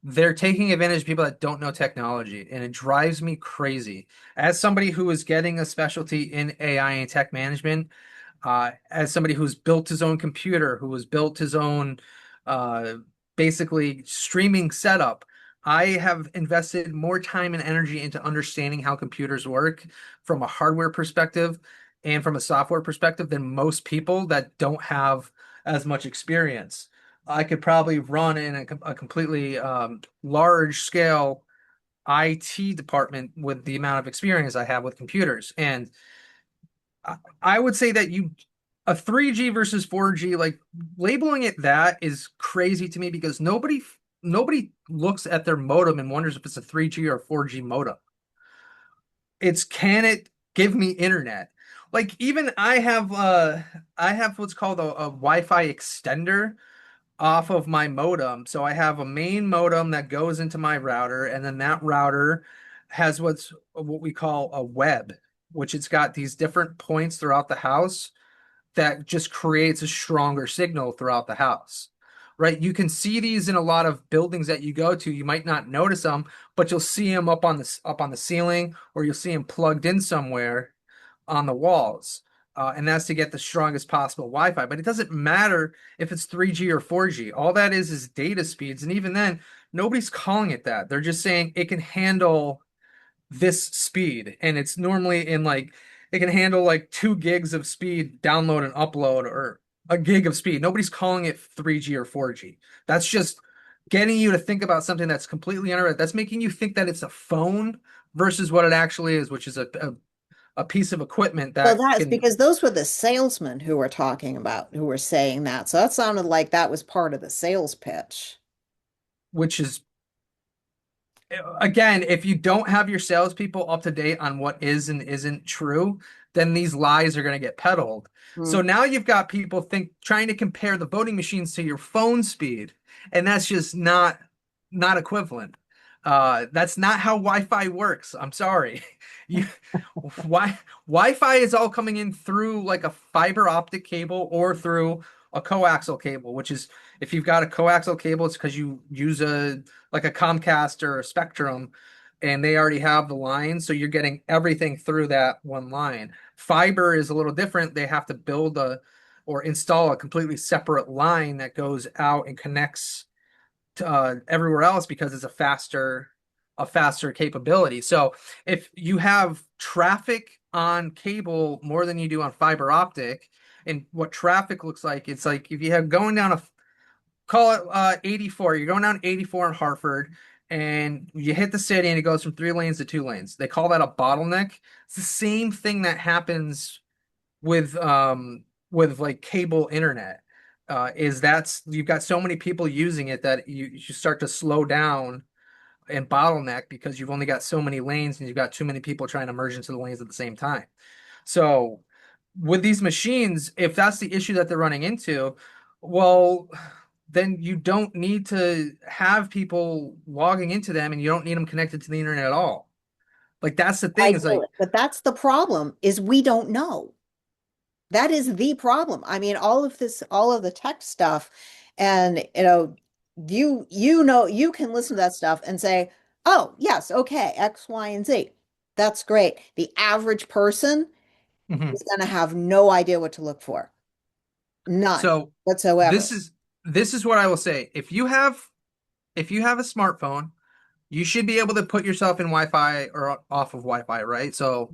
they're taking advantage of people that don't know technology, and it drives me crazy. As somebody who is getting a specialty in AI and tech management, as somebody who's built his own computer, who has built his own uh, basically streaming setup, I have invested more time and energy into understanding how computers work from a hardware perspective and from a software perspective than most people that don't have as much experience. I could probably run in a completely large scale IT department with the amount of experience I have with computers. And I would say that a 3G versus 4G, like labeling it that is crazy to me because nobody looks at their modem and wonders if it's a 3G or 4G modem. It's can it give me internet? Like even I have what's called a Wi-Fi extender off of my modem. So I have a main modem that goes into my router, and then that router has what we call a web, which it's got these different points throughout the house that just creates a stronger signal throughout the house. Right? You can see these in a lot of buildings that you go to. You might not notice them, but you'll see them up on the ceiling, or you'll see them plugged in somewhere on the walls. and that's to get the strongest possible Wi-Fi. But it doesn't matter if it's 3G or 4G. All that is data speeds, and even then, nobody's calling it that. They're just saying it can handle this speed, and it's normally in like it can handle like 2 gigs of speed download and upload, or a gig of speed. Nobody's calling it 3G or 4G. That's just getting you to think about something that's completely unrelated. That's making you think that it's a phone versus what it actually is, which is a piece of equipment So that that's can, because those were the salesmen who were talking about, who were saying that. So that sounded like that was part of the sales pitch. which is again, if you don't have your salespeople up to date on what is and isn't true, then these lies are going to get peddled. Hmm. So now you've got people trying to compare the voting machines to your phone speed, and that's just not equivalent. That's not how Wi-Fi works. I'm sorry. You why Wi-Fi is all coming in through like a fiber optic cable or through a coaxial cable, which is if you've got a coaxial cable, it's because you use a like a Comcast or a Spectrum, and they already have the line, so you're getting everything through that one line. Fiber is a little different. They have to build a or install a completely separate line that goes out and connects to, everywhere else because it's a faster capability. So if you have traffic on cable more than you do on fiber optic, and what traffic looks like, it's like if you have going down a call it 84. You're going down 84 in Hartford, and you hit the city, and it goes from 3 lanes to 2 lanes. They call that a bottleneck. It's the same thing that happens with like cable internet. Is that's you've got so many people using it that you start to slow down and bottleneck because you've only got so many lanes and you've got too many people trying to merge into the lanes at the same time. So with these machines, if that's the issue that they're running into, well, then you don't need to have people logging into them, and you don't need them connected to the internet at all. Like that's the I thing is do like, it, but that's the problem is we don't know. That is the problem. I mean, all of this, all of the tech stuff, and you can listen to that stuff and say, "Oh, yes, okay, X, Y, and Z." That's great. The average person mhm. is going to have no idea what to look for. None So whatsoever. this is this is what I will say. If you have a smartphone, you should be able to put yourself in Wi-Fi or off of Wi-Fi, right? So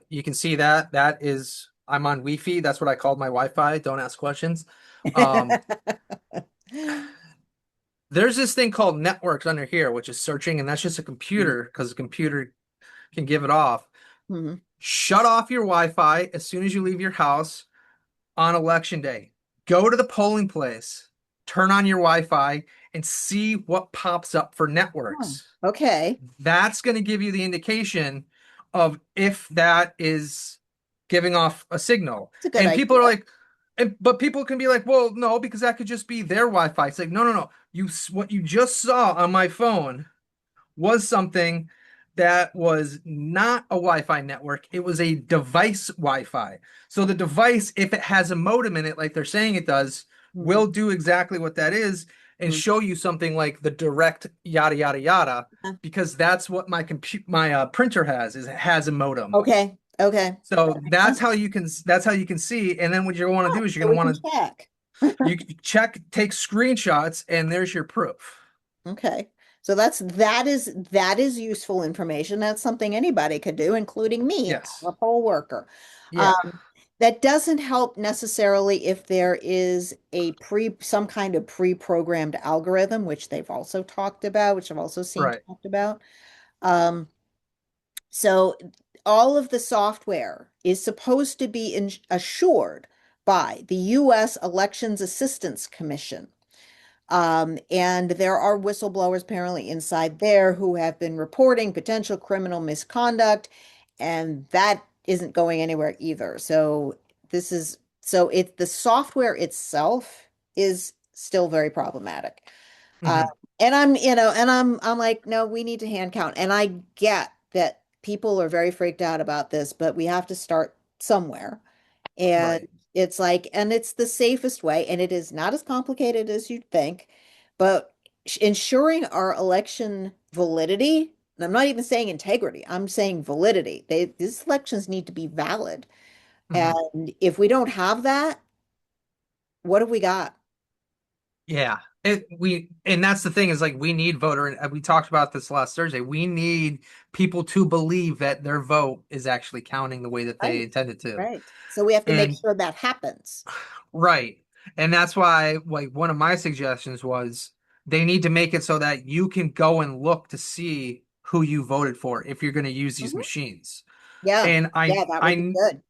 you can see that is I'm on Wi-Fi. That's what I called my Wi-Fi. Don't ask questions. Um, there's this thing called networks under here, which is searching, and that's just a computer because the computer can give it off. Mhm. Shut off your Wi-Fi as soon as you leave your house on election day. Go to the polling place, turn on your Wi-Fi, and see what pops up for Oh, networks. okay. That's going to give you the indication of if that is giving off a signal. It's a good And people are idea. like, but people can be like, well, no, because that could just be their Wi-Fi. It's like, no, no, no. What you just saw on my phone was something that was not a Wi-Fi network. It was a device Wi-Fi. So the device, if it has a modem in it, like they're saying it does, Mhm. will do exactly what that is and Mhm. show you something like the direct yada yada yada, because that's what my printer has, is it has a modem. Okay. Okay. So That makes that's how you can see. And then what you're going to do is you're So going we to can want to check. you can take screenshots, and there's your proof. Okay. So that is useful information. That's something anybody could do, including me, Yes. a poll worker. Yeah. Um, that doesn't help necessarily if there is some kind of pre-programmed algorithm, which they've also talked about, which I've also seen Right. talked about. Um, so all of the software is supposed to be assured by the U.S. Elections Assistance Commission. And there are whistleblowers apparently inside there who have been reporting potential criminal misconduct, and that isn't going anywhere either. The software itself is still very problematic. Uh, Hmm. and I'm like, no, we need to hand count. And I get that people are very freaked out about this, but we have to start somewhere. And Right. it's like, and it's the safest way, and it is not as complicated as you'd think, but ensuring our election validity, and I'm not even saying integrity, I'm saying validity. These elections need to be valid. Mhm. And if we don't have that, what have we got? Yeah. And that's the thing is like we need voter, and we talked about this last Thursday. We need people to believe that their vote is actually counting the way that they Right, intended to. right. So we have to make And sure that happens. right. And that's why like one of my suggestions was they need to make it so that you can go and look to see who you voted for if you're going to use these Mhm. machines. Yeah, And yeah, that would be I good.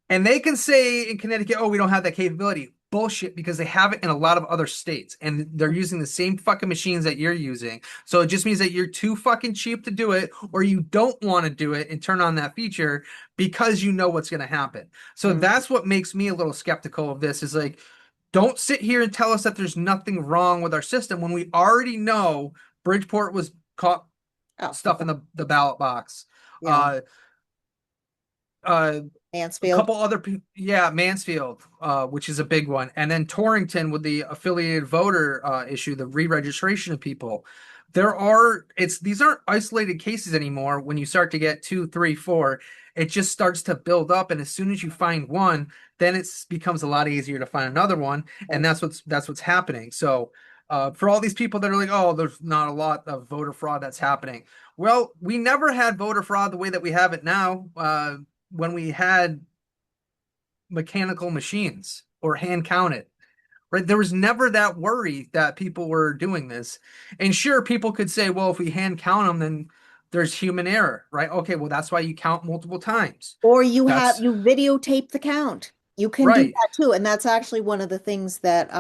and they can say in Connecticut, oh, we don't have that capability. Bullshit, because they have it in a lot of other states and they're using the same fucking machines that you're using. So it just means that you're too fucking cheap to do it, or you don't want to do it and turn on that feature because you know what's going to happen. So Mhm. that's what makes me a little skeptical of this is like, don't sit here and tell us that there's nothing wrong with our system when we already know Bridgeport was caught Oh, stuff in the ballot box. yeah, Uh, uh, a Mansfield. couple other yeah, Mansfield, which is a big one, and then Torrington with the affiliated voter issue, the re-registration of people. These aren't isolated cases anymore. When you start to get two, three, four, it just starts to build up, and as soon as you find one, then it becomes a lot easier to find another one, and Right. that's what's happening. So for all these people that are like, oh, there's not a lot of voter fraud that's happening. Well, we never had voter fraud the way that we have it now. When we had mechanical machines or hand counted, right? There was never that worry that people were doing this. And sure, people could say, well, if we hand count them, then there's human error, right? Okay, well, that's why you count multiple times. Or That's you videotape the count. You can do right. that too. And that's actually one of the things that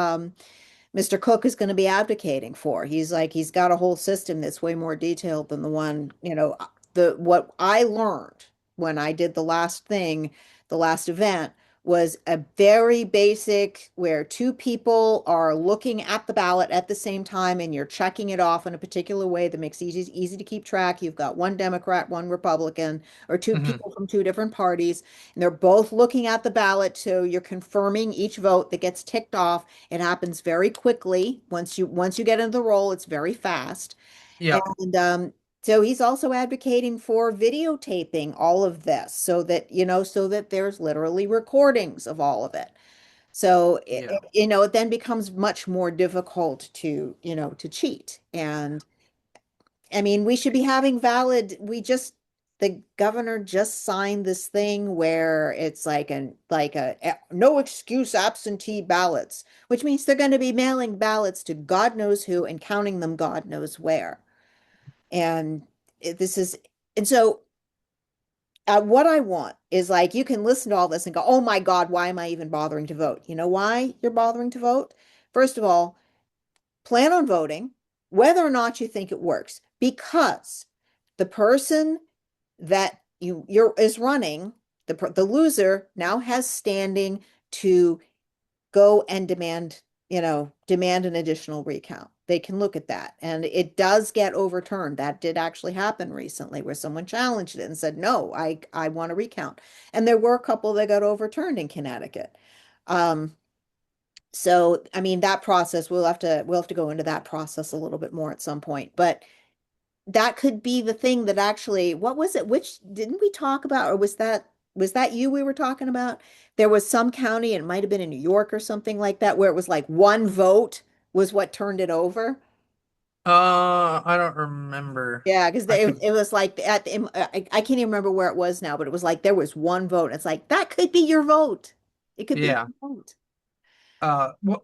Mr. Cook is going to be advocating for. He's like, he's got a whole system that's way more detailed than the one, the what I learned when I did the last thing, the last event was a very basic where two people are looking at the ballot at the same time and you're checking it off in a particular way that makes it easy to keep track. You've got one Democrat, one Republican, or two Mhm. people from two different parties, and they're both looking at the ballot, so you're confirming each vote that gets ticked off. It happens very quickly. Once you get into the roll, it's very fast. Yep. And so he's also advocating for videotaping all of this so that there's literally recordings of all of it. So Yeah. it then becomes much more difficult to cheat. And I mean, we should be having the governor just signed this thing where it's like a no excuse absentee ballots, which means they're going to be mailing ballots to God knows who and counting them God knows where. And this is, and so what I want is like, you can listen to all this and go, oh my God, why am I even bothering to vote? You know why you're bothering to vote? First of all, plan on voting, whether or not you think it works, because the person that you're is running, the loser now has standing to go and demand an additional recount. They can look at that. And it does get overturned. That did actually happen recently where someone challenged it and said, no, I want to recount. And there were a couple that got overturned in Connecticut. Um, so I mean that process we'll have to go into that process a little bit more at some point. But that could be the thing that actually, what was it? Which didn't we talk about, or was that you we were talking about? There was some county, and it might have been in New York or something like that, where it was like one vote was what turned it over. I don't remember. Yeah, because I it, could it was like I can't even remember where it was now, but it was like there was one vote. It's like that could be your vote. It could be yeah. your vote.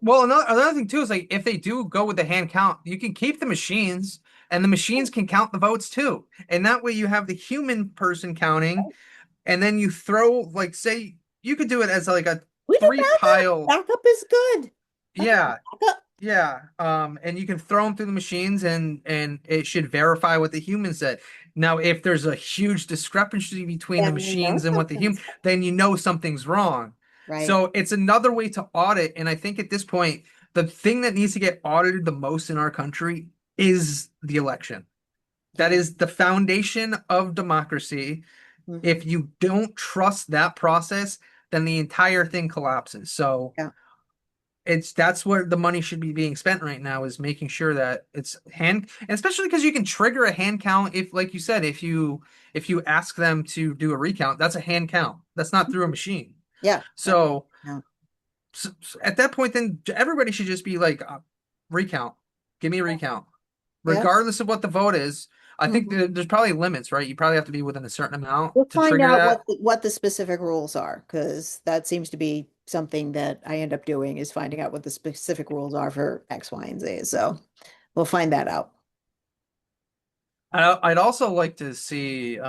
Well, another thing too is like if they do go with the hand count, you can keep the machines and the machines can count the votes too. And that way you have the human person counting and then you throw like say you could do it as like a We do three backup. pile. Backup is good. That's Yeah. backup. Yeah. And you can throw them through the machines and it should verify what the human said. Now, if there's a huge discrepancy between the And we know machines and what the human, something's then you know something's wrong. right. So it's another way to audit. And I think at this point, the thing that needs to get audited the most in our country is the election. That Yeah. is the foundation of democracy. Mhm. If you don't trust that process, then the entire thing collapses. So Yeah. that's where the money should be being spent right now is making sure that it's hand and especially because you can trigger a hand count if like you said if you ask them to do a recount that's a hand count that's not through a machine Yeah. So, Yeah. so at that point, then everybody should just be like, recount. Give me a recount, Yeah. regardless of what the vote is. I think Mhm. there's probably limits, right? You probably have to be within a certain amount We'll to find trigger out that. what the specific rules are, because that seems to be something that I end up doing is finding out what the specific rules are for X, Y, and Z. So we'll find that out. I'd also like to see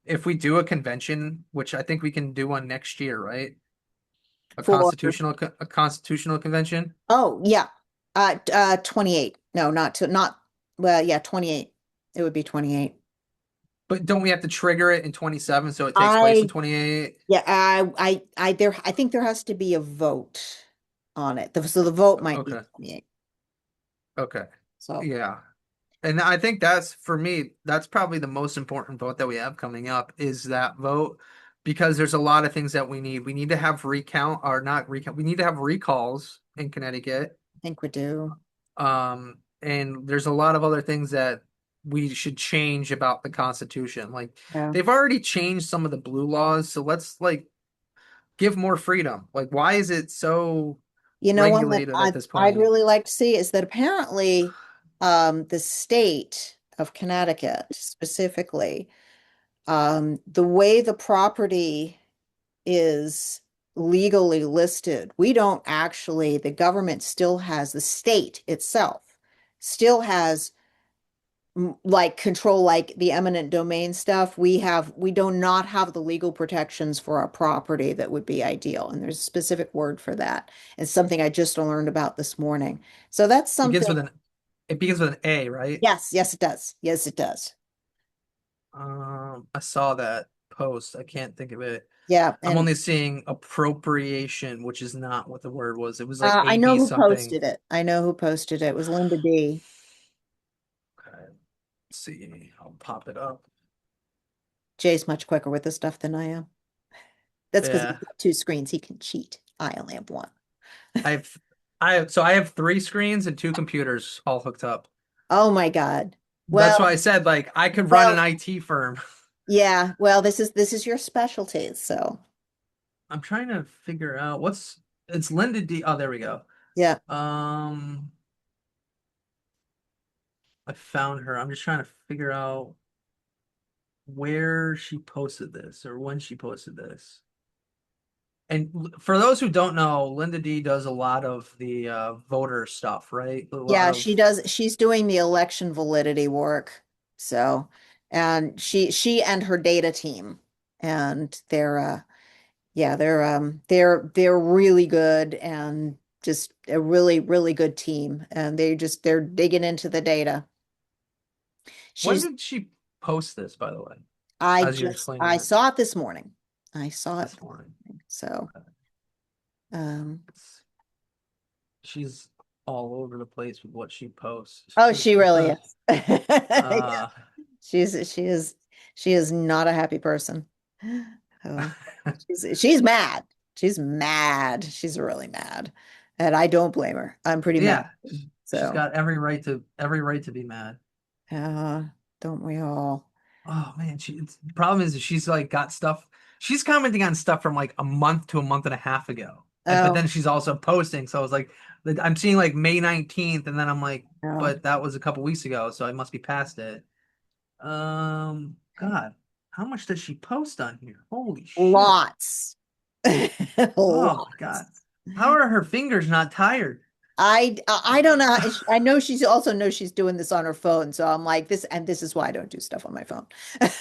if we do a convention, which I think we can do one next year, right? For A constitutional convention. oh yeah, 28. No, not well, yeah, 28. It would be 28. But don't we have to trigger it in 27 so it takes place in I 28? Yeah, I think there has to be a vote on it. So the vote might be Okay. 28. Okay. So Yeah. And I think that's for me, that's probably the most important vote that we have coming up is that vote because there's a lot of things that we need. We need to have recount or not recount. We need to have recalls in Connecticut. I think we do. And there's a lot of other things that we should change about the Constitution. Like Yeah. they've already changed some of the blue laws, so let's like give more freedom. Like why is it so You know, one that regulated at this I'd point? really like to see is that apparently the state of Connecticut specifically, the way the property is legally listed, we don't actually, the government still has, the state itself still has like control like the eminent domain stuff. We do not have the legal protections for our property that would be ideal. And there's a specific word for that. It's something I just learned about this morning. So that's Begins something. with an it begins with an A, right? Yes, it does. Yes, it does. I saw that post. I can't think of it. Yeah, I'm and only seeing appropriation, which is not what the word was. It was like I know AB who something. posted it. I know who posted it. It was Linda D. Okay, let's see. I'll pop it up. Jay's much quicker with this stuff than I am. That's because he's Yeah. got two screens. He can cheat. I only have one. I have I have three screens and two computers all hooked up. Oh my God. That's Well, why I said like I could run an well, IT firm. yeah. Well, this is your specialty, so I'm trying to figure out what's it's Linda D. Oh, there we go. yeah. Um, I found her. I'm just trying to figure out where she posted this or when she posted this. And for those who don't know, Linda D does a lot of the voter stuff, right? A lot Yeah, of she does. She's doing the election validity work. So, and she and her data team, and they're really good and just a really good team. And they're digging into the data. when She's did she post this, by the way, I as you're just explaining I it saw it this morning. I saw it. this morning? So, um, She's all over the place with what she posts. oh, she really is. Yeah. uh, She is not a happy person. Oh, she's mad. She's mad. She's really mad. And I don't blame her. I'm pretty mad. yeah, she's So, got every right to be mad. uh, don't we all? Oh man, the problem is that she's like got stuff. She's commenting on stuff from like a month to a month and a half ago. But Oh, then she's also posting. So I was like, I'm seeing like May 19th, and then I'm like, no. but that was a couple weeks ago, so I must be past it. God, how much does she post on here? Holy shit. Lots. Oh my God. Lots. How are her fingers not tired? I don't know. I know she's also knows she's doing this on her phone. So I'm like this, and this is why I don't do stuff on my phone.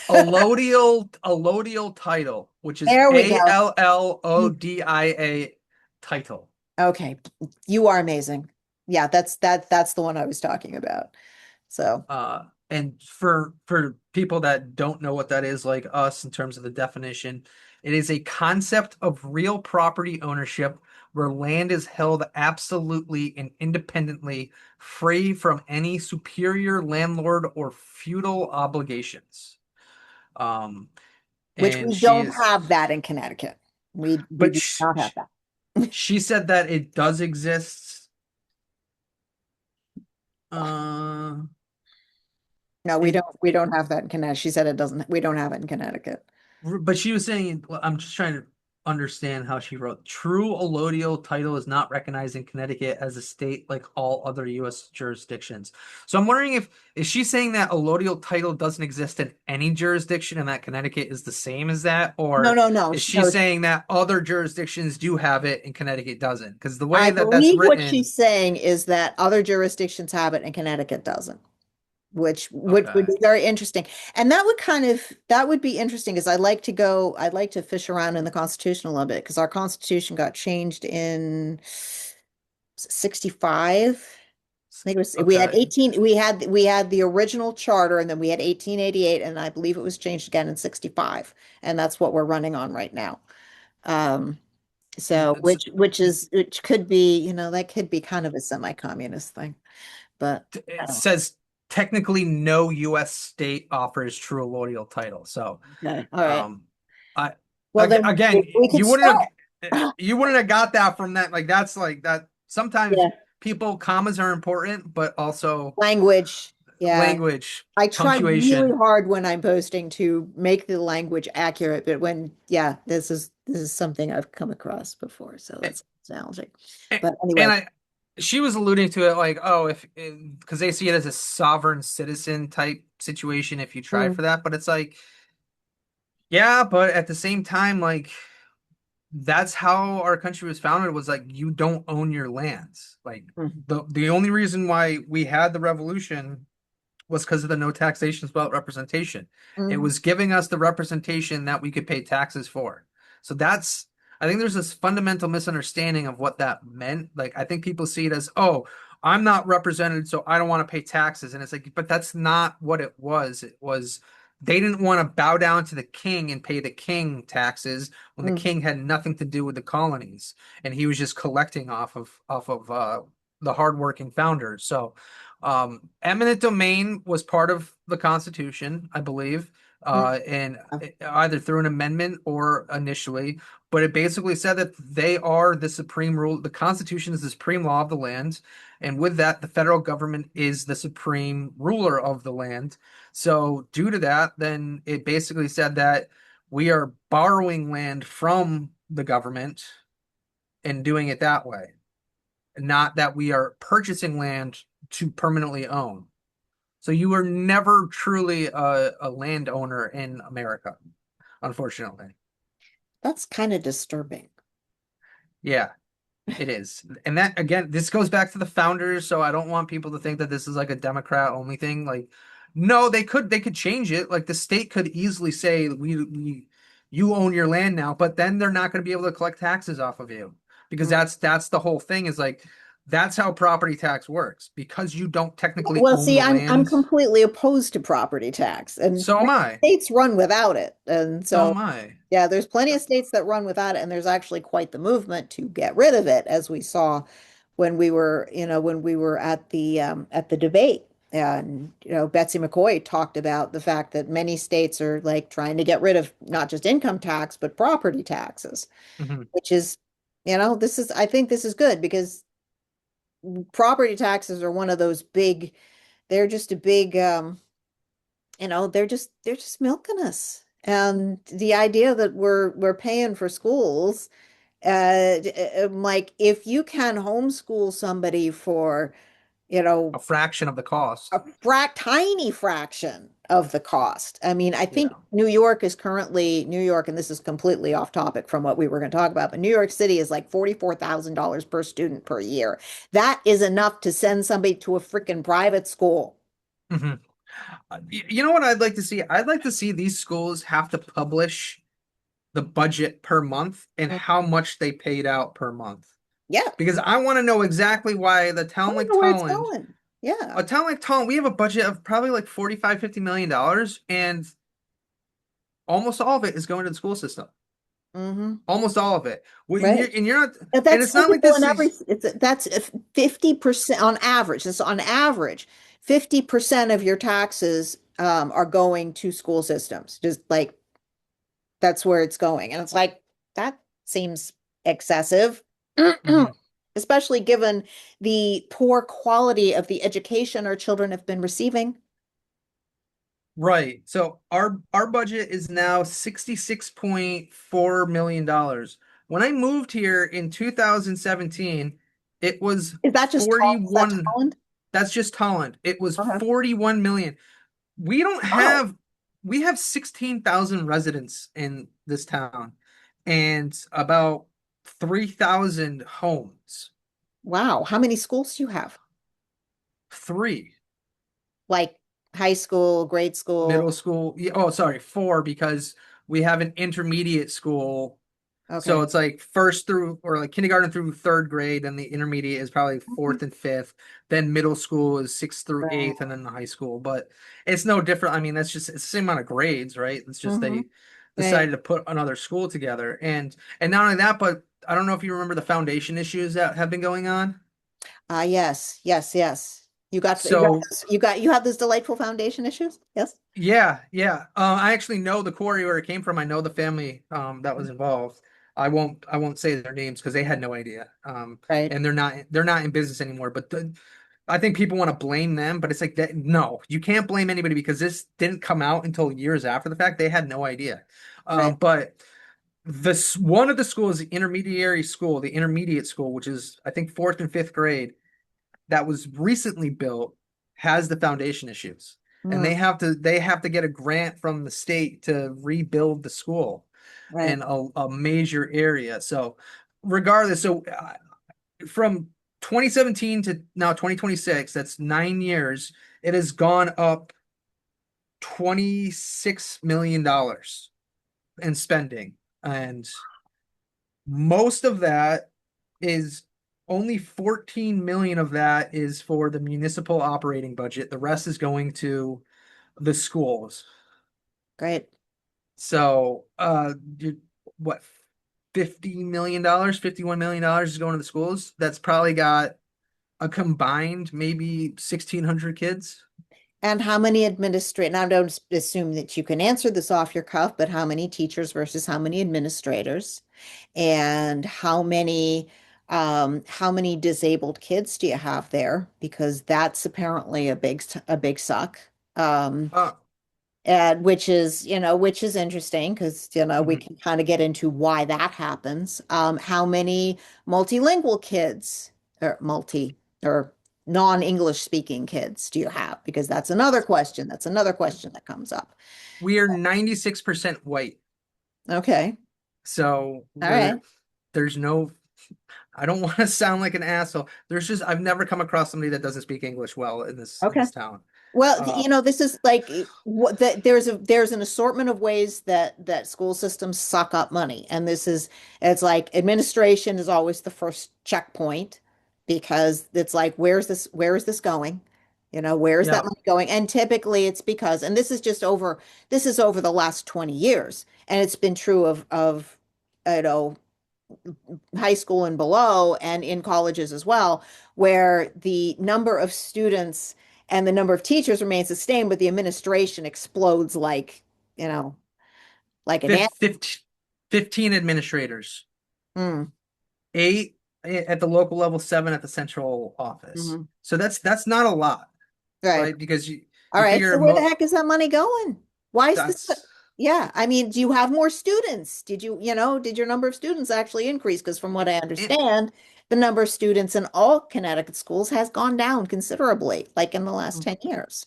Allodial title, which is There we go. ALLODIA title. Okay. You are amazing. Yeah, that's the one I was talking about. So And for people that don't know what that is, like us, in terms of the definition, it is a concept of real property ownership where land is held absolutely and independently, free from any superior landlord or feudal obligations. Um, which and we she don't is, have that in Connecticut. We but do not have that. she said that it does exist. Uh, No, it we don't have that in Connecticut. She said it doesn't we don't have it in Connecticut. But she was saying, well, I'm just trying to understand how she wrote. True allodial title is not recognized in Connecticut as a state like all other U.S. jurisdictions. So I'm wondering if is she saying that allodial title doesn't exist in any jurisdiction and that Connecticut is the same as that, No, or no, no, is she no. saying that other jurisdictions do have it and Connecticut doesn't? Because the way I that that's believe what written, she's saying is that other jurisdictions have it and Connecticut doesn't, which would okay, be very interesting. And that would be interesting because I'd like to fish around in the Constitution a little bit because our Constitution got changed in 65. I think it was we had okay. 18 we had the original charter and then we had 1888 and I believe it was changed again in 65 and that's what we're running on right now. Um, so It's- which could be, that could be kind of a semi-communist thing. But I it don't says technically no U.S. state offers true allodial title. So, know. Okay. All right. um, I Well, then again, we could start. you wouldn't have got that from that. Like that's like that. Sometimes Yeah. people commas are important, but also Language. Yeah. language, I try really punctuation. hard when I'm posting to make the language accurate, but yeah, this is something I've come across before, so that's challenging. But And anyway, she was alluding to it like, oh, if because they see it as a sovereign citizen type situation if you try mm, for that, but it's like, yeah, but at the same time, like that's how our country was founded was like you don't own your lands. Like mm, the only reason why we had the revolution was because of the no taxation without representation. It mm, was giving us the representation that we could pay taxes for. So that's, I think there's this fundamental misunderstanding of what that meant. Like, I think people see it as, oh, I'm not represented, so I don't want to pay taxes. And it's like, but that's not what it was. It was, they didn't want to bow down to the king and pay the king taxes when the mm. king had nothing to do with the colonies. And he was just collecting off of the hardworking founders. So, eminent domain was part of the Constitution, I believe, Mm. and either through an amendment or initially, but it basically said that they are the supreme rule. The Constitution is the supreme law of the land, and with that, the federal government is the supreme ruler of the land. So, due to that, then it basically said that we are borrowing land from the government and doing it that way, not that we are purchasing land to permanently own. So you were never truly a landowner in America, unfortunately. That's kind of disturbing. Yeah, it is. And that again, this goes back to the founders, so I don't want people to think that this is like a Democrat only thing. Like, no, they could change it. Like the state could easily say we you own your land now, but then they're not going to be able to collect taxes off of you because Mm. that's the whole thing is like that's how property tax works because you don't technically Well, own see, the I'm land. completely opposed to property tax, and So am many I. states run without it, and So so am I. yeah, there's plenty of states that run without it, and there's actually quite the movement to get rid of it, as we saw when we were, when we were at the debate. And Betsy McCoy talked about the fact that many states are like trying to get rid of not just income tax, but property taxes, Mhm. which is, I think this is good because property taxes are one of those big, they're just a big, they're just milking us. And the idea that we're paying for schools, like if you can homeschool somebody for, A fraction of the cost. a tiny fraction of the cost. I mean, I think Yeah. New York, and this is completely off topic from what we were going to talk about, but New York City is like $44,000 per student per year. That is enough to send somebody to a freaking private school. Mhm. You know what I'd like to see? I'd like to see these schools have to publish the budget per month and Mm. how much they paid out per month. Yeah, Because I want to know exactly why the I town don't like know where it's Tolland, going. Yeah. a town like Tolland, we have a budget of probably like 45, $50 million, and almost all of it is going to the school system. Hmm. Almost all of it. Well, Right. and you're not, But and that's it's not like typical this in is, that's 50% on average. It's on average, 50% of your taxes are going to school systems. Just like that's where it's going. And it's like, that seems excessive, Mhm. especially given the poor quality of the education our children have been receiving. Right. So our budget is now $66.4 million. When I moved here in 2017, it was Is that just tall? Is that 41. Holland? That's just Holland. It was Okay. 41 million. We don't Oh, have we have 16,000 residents in this town and about 3,000 homes. wow. How many schools do you have? Three. Like high school, grade school? Middle school. Yeah, oh, sorry, four because we have an intermediate school. So Okay. it's like first through or like kindergarten through third grade, and the intermediate is probably Mhm. fourth and fifth. Then middle school is sixth through Right. eighth, and then the high school. But it's no different. I mean, that's just it's the same amount of grades, right? It's just Hmm. they Right. decided to put another school together. And not only that, but I don't know if you remember the foundation issues that have been going on. Yes, yes, yes. So You have those delightful foundation issues? Yes. yeah, yeah. I actually know the quarry where it came from. I know the family that was involved. I won't say their names because they had no idea. Right. And they're not in business anymore. But I think people want to blame them, but it's like that. No, you can't blame anybody because this didn't come out until years after the fact. They had no idea. Right. But this one of the schools, the intermediary school, the intermediate school, which is I think fourth and fifth grade, that was recently built has the foundation issues, and Mm, they have to get a grant from the state to rebuild the school right. in a major area. So regardless, from 2017 to now 2026, that's 9 years. It has gone up $26 million in spending, and most of that is only 14 million of that is for the municipal operating budget. The rest is going to the schools. Great. So, what, $50 million, $51 million is going to the schools. That's probably got a combined maybe 1,600 kids. And how many administrators? Now, don't assume that you can answer this off your cuff, but how many teachers versus how many administrators? And how many disabled kids do you have there? Because that's apparently a big suck. Um, Uh, and which is interesting because we mhm. can kind of get into why that happens. How many multilingual kids or non-English speaking kids do you have? Because that's another question. That's another question that comes up. We are 96% white. Okay. So All right. there's no, I don't want to sound like an asshole. I've never come across somebody that doesn't speak English well in this Okay. town. Well, Uh, this is like there's an assortment of ways that school systems suck up money, and it's like administration is always the first checkpoint because it's like where is this going? Where is that yeah. money going? And typically it's because, and this is over the last 20 years, and it's been true of you know high school and below and in colleges as well, where the number of students and the number of teachers remains the same, but the administration explodes you know, like an ant. 15 administrators, Mm, eight at the local level, seven at the central office. mhm. So that's not a lot, Right. right? Because you All you right. So figure where the heck is that money going? Why is this? that's Yeah. I mean, do you have more students? Did your number of students actually increase? Because from what I it, understand, the number of students in all Connecticut schools has gone down considerably, like in the last 10 years.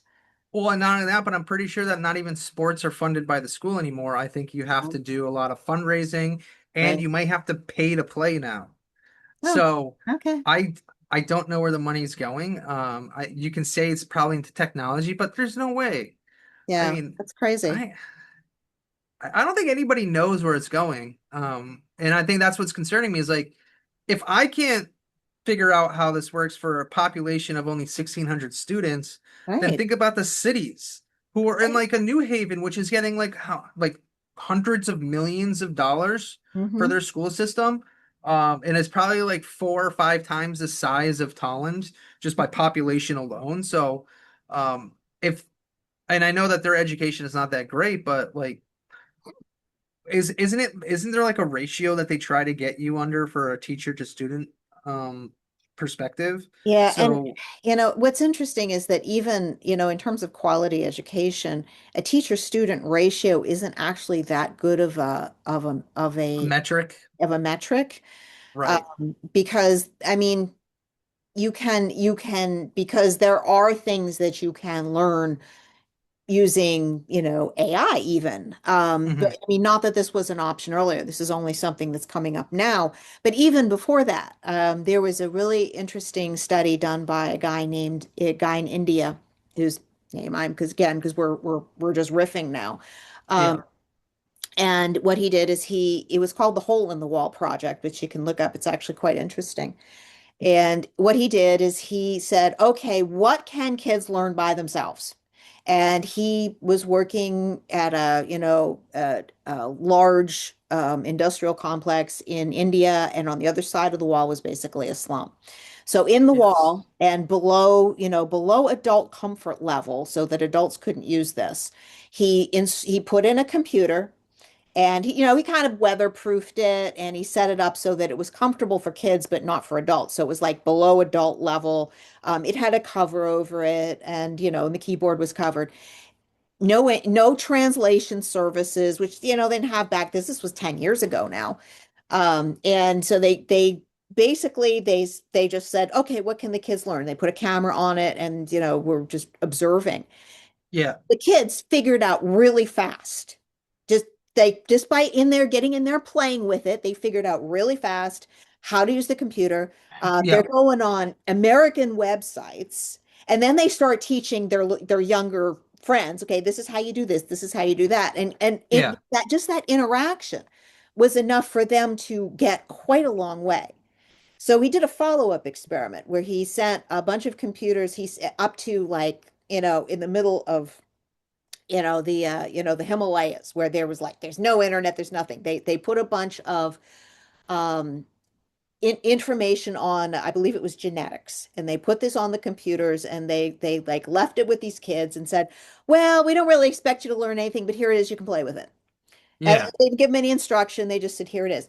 well, and not only that, but I'm pretty sure that not even sports are funded by the school anymore. I think you have to do a lot of fundraising, and Right. you might have to pay to play now. Oh, So okay. I I don't know where the money's going. You can say it's probably into technology, but there's no way. I Yeah, mean, that's crazy. I I don't think anybody knows where it's going. And I think that's what's concerning me is like, if I can't figure out how this works for a population of only 1,600 students, then Right. think about the cities who are in Right. like a New Haven, which is getting like hundreds of millions of dollars for Hmm. their school system. And it's probably like 4 or 5 times the size of Tolland just by population alone. So, if and I know that their education is not that great, but like isn't there like a ratio that they try to get you under for a teacher to student? Um, perspective. Yeah, and So what's interesting is that even, in terms of quality education, a teacher-student ratio isn't actually that good a metric, of a metric, right? because I mean, you can because there are things that you can learn using, AI even. Hmm. I mean, not that this was an option earlier. This is only something that's coming up now. But even before that, there was a really interesting study done by a guy in India, whose name because we're just riffing now. Yeah. Um, and what he did is it was called the Hole in the Wall Project, which you can look up. It's actually quite interesting. And what he did is he said, okay, what can kids learn by themselves? And he was working at a large industrial complex in India, and on the other side of the wall was basically a slum. So in the Yes. wall and below adult comfort level, so that adults couldn't use this, he put in a computer and he kind of weatherproofed it and he set it up so that it was comfortable for kids, but not for adults. So it was like below adult level. It had a cover over it and the keyboard was covered. No translation services, which, they didn't have back this. This was 10 years ago now. And so they basically they just said, okay, what can the kids learn? They put a camera on it and we're just observing. Yeah. The kids figured out really fast. Just just by getting in there playing with it, they figured out really fast how to use the computer. They're Yeah. going on American websites, and then they start teaching their younger friends, okay, this is how you do this, this is how you do that. And Yeah. that interaction was enough for them to get quite a long way. So he did a follow-up experiment where he sent a bunch of computers he's up to, like, in the middle of the Himalayas, where there's no internet, there's nothing. They put a bunch of um information on, I believe it was genetics, and they put this on the computers, and they like left it with these kids and said, well, we don't really expect you to learn anything, but here it is, you can play with it. And Yeah. they didn't give them any instruction, they just said, here it is.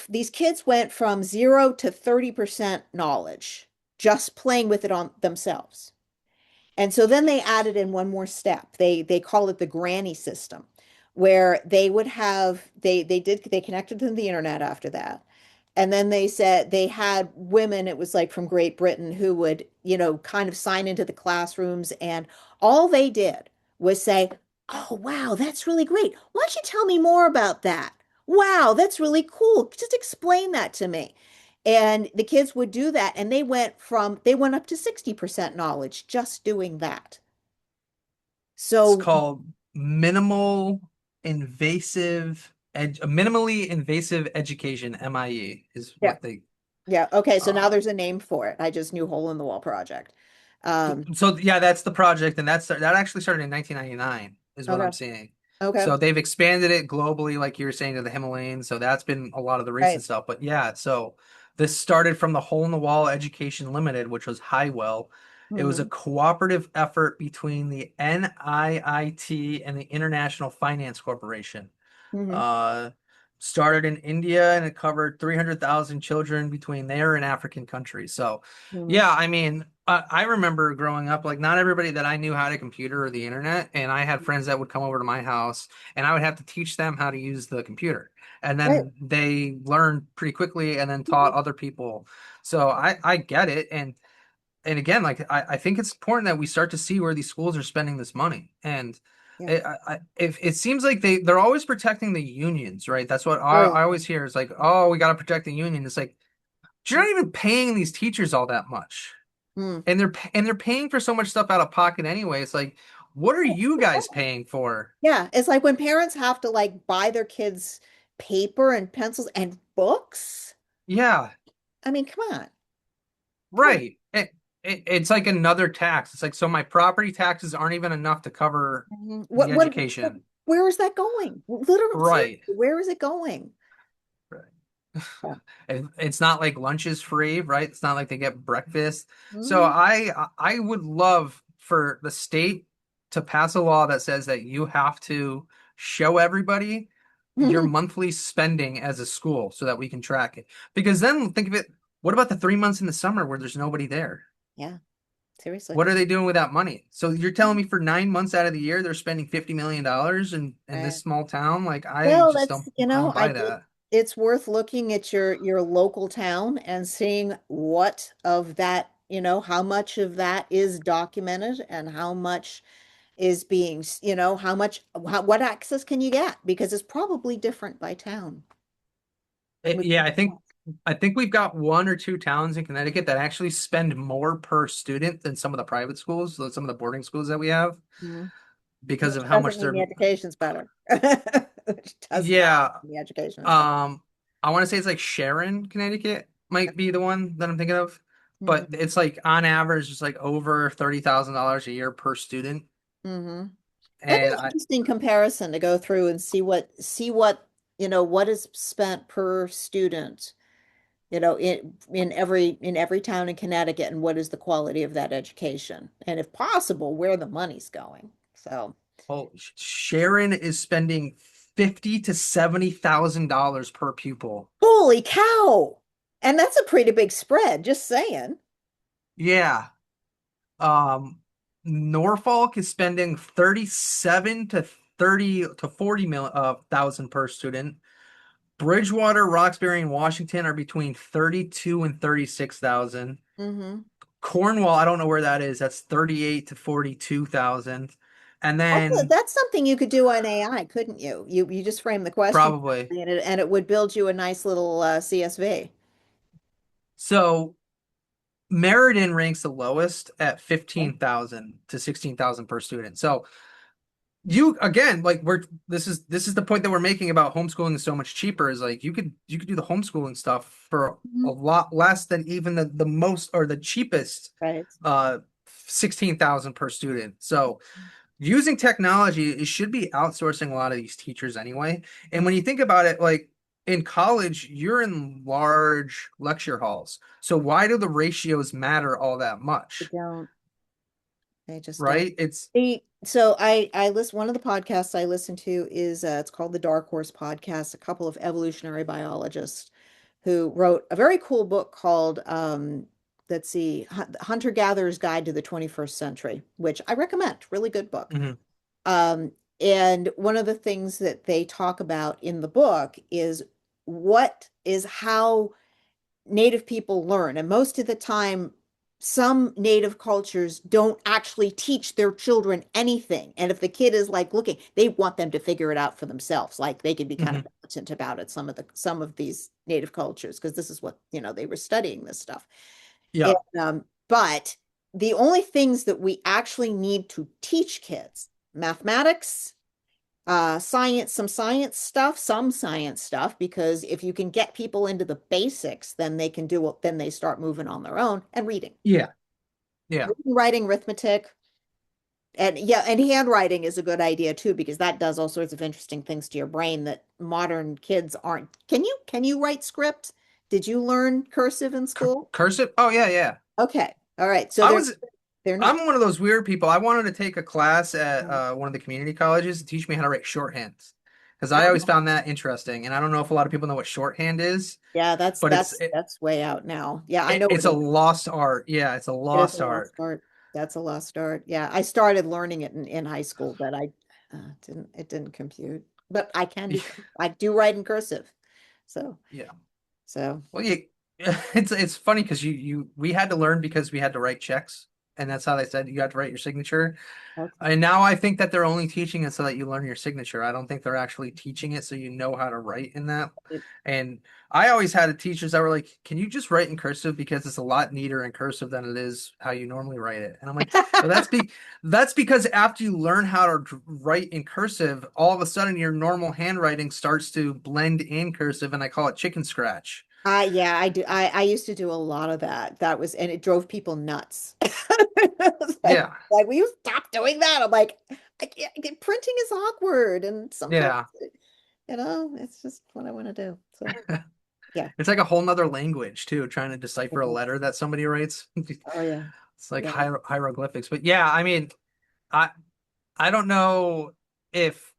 These kids went from 0 to 30% knowledge just playing with it on themselves. And so then they added in one more step. They call it the granny system, where they connected to the internet after that. And then they said they had women, it was like from Great Britain, who would, kind of sign into the classrooms, and all they did was say, "Oh, wow, that's really great. Why don't you tell me more about that? Wow, that's really cool. Just explain that to me." And the kids would do that, and they went up to 60% knowledge just doing that. It's So, called minimally invasive education, MIE is yeah. what they Yeah. Okay. So now uh there's a name for it. I just knew Hole in the Wall Project. so yeah, that's the project, and that actually started in 1999 is what I'm Okay. seeing. Okay. So they've expanded it globally, like you were saying, to the Himalayas. So that's been a lot of the recent Right. stuff. But yeah, so this started from the Hole in the Wall Education Limited, which was Highwell. It was a Hmm. cooperative effort between the NIIT and the International Finance Corporation. Hmm. Uh, Started in India and it covered 300,000 children between there and African countries. So, Hmm. yeah, I mean, I remember growing up, like not everybody that I knew had a computer or the internet, and I had friends that would come over to my house and I would have to teach them how to use the computer. And Right. then they learned pretty quickly and then taught Mhm. other people. So I get it. And again, like I think it's important that we start to see where these schools are spending this money. And Yeah. if it seems like they're always protecting the unions, right? That's what Oh, I yeah. always hear is like, oh, we got to protect the union. It's like you're not even paying these teachers all that much, Hmm. and they're paying for so much stuff out of pocket anyway. It's like, what are you guys paying for? Yeah. It's like when parents have to like buy their kids paper and pencils and books. Yeah, I mean, come on. Come on. right. It's like another tax. It's like so my property taxes aren't even enough to cover Mhm. the education. Where is that going? Literally, Right. seriously, where is it going? Right. Yeah. And it's not like lunch is free, right? It's not like they get breakfast. So Mhm. I would love for the state to pass a law that says that you have to show everybody your monthly spending as a school so that we can track it. Because then think of it What about the 3 months in the summer where there's nobody there? Yeah, seriously. What are they doing with that money? So you're telling me for 9 months out of the year they're spending $50 million in Right. this small town? Like I Well, just that's, don't I don't buy it, that. it's worth looking at your local town and seeing what of that, how much of that is documented and how much is being, what access can you get? Because it's probably different by town. Yeah, I think we've got one or two towns in Connecticut that actually spend more per student than some of the private schools, so some of the boarding schools that we have, Mhm. because Which of how doesn't much mean they're. the education's better. Which does not Yeah. mean the education is better. I want to say it's like Sharon, Connecticut might be the one that I'm thinking of, Mhm. but it's like on average it's like over $30,000 a year per student, Mhm. That'd be and an I interesting comparison to go through and see what, what is spent per student, in every town in Connecticut, and what is the quality of that education, and if possible, where the money's going. So, oh, Sharon is spending 50 to 70 thousand dollars per pupil. holy cow. And that's a pretty big spread, just saying. Yeah. Um, Norfolk is spending 37 to 30 to 40 thousand per student. Bridgewater, Roxbury, and Washington are between 32 and 36,000. Mm-hmm. Cornwall, I don't know where that is. That's 38 to 42,000. And then That's something you could do on AI, couldn't you? You just frame the question probably and it would build you a nice little CSV. so Meriden ranks the lowest at Okay. 15,000 to 16,000 per student. So you again, like this is the point that we're making about homeschooling is so much cheaper is like you could do the homeschooling stuff for a Mhm. lot less than even the most or the cheapest Right. uh 16,000 per student. So using technology, it should be outsourcing a lot of these teachers anyway. And when you think about it, like in college, you're in large lecture halls. So why do the ratios matter all that They much? don't. They just don't. Right? It's So I listen, one of the podcasts I listen to is it's called the Dark Horse Podcast, a couple of evolutionary biologists who wrote a very cool book called let's see, Hunter-Gatherer's Guide to the 21st Century, which I recommend. Really good book. Mhm. Um, and one of the things that they talk about in the book is how Native people learn. And most of the time, some Native cultures don't actually teach their children anything. And if the kid is like looking, they want them to figure it out for themselves. Like they can be kind of Mhm. militant about it, some of these Native cultures, because this is what, they were studying this stuff. And, Yeah. but the only things that we actually need to teach kids, mathematics, some science stuff, because if you can get people into the basics, then they can do it, then they start moving on their own, and reading. Yeah. Yeah. Reading, writing, arithmetic, and yeah, and handwriting is a good idea too, because that does all sorts of interesting things to your brain that modern kids aren't. Can you write script? Did you learn cursive in school? Cursive? Oh yeah, yeah. Okay. All right. So I they're was they're not. I'm one of those weird people. I wanted to take a class at one of the community colleges to teach me how to write shorthand because I always found that interesting. And I don't know if a lot of people know what shorthand is, Yeah, that's but that's that's way out now. Yeah, I know it's what a it is. lost art. Yeah, it's a It is a lost lost art. art. That's a lost art. Yeah, I started learning it in high school, but it didn't compute. But I do write in cursive. So, Yeah. so Well, yeah, it's funny because we had to learn because we had to write checks, and that's how they said you had to write your signature. okay. And now I think that they're only teaching it so that you learn your signature. I don't think they're actually teaching it so you know how to write in that. And I always had teachers that were like, "Can you just write in cursive because it's a lot neater in cursive than it is how you normally write it?" And I'm like, "But that's because after you learn how to write in cursive, all of a sudden your normal handwriting starts to blend in cursive, and I call it chicken scratch." Yeah, I do. I used to do a lot of that. And it drove people nuts. It's Yeah, like, will you stop doing that? I'm like, printing is awkward, and sometimes, yeah. it's just what I want to do. So, yeah. It's like a whole nother language too, trying to decipher a letter that somebody writes. Oh yeah. It's like Yeah. hieroglyphics. But yeah, I mean, I I don't know if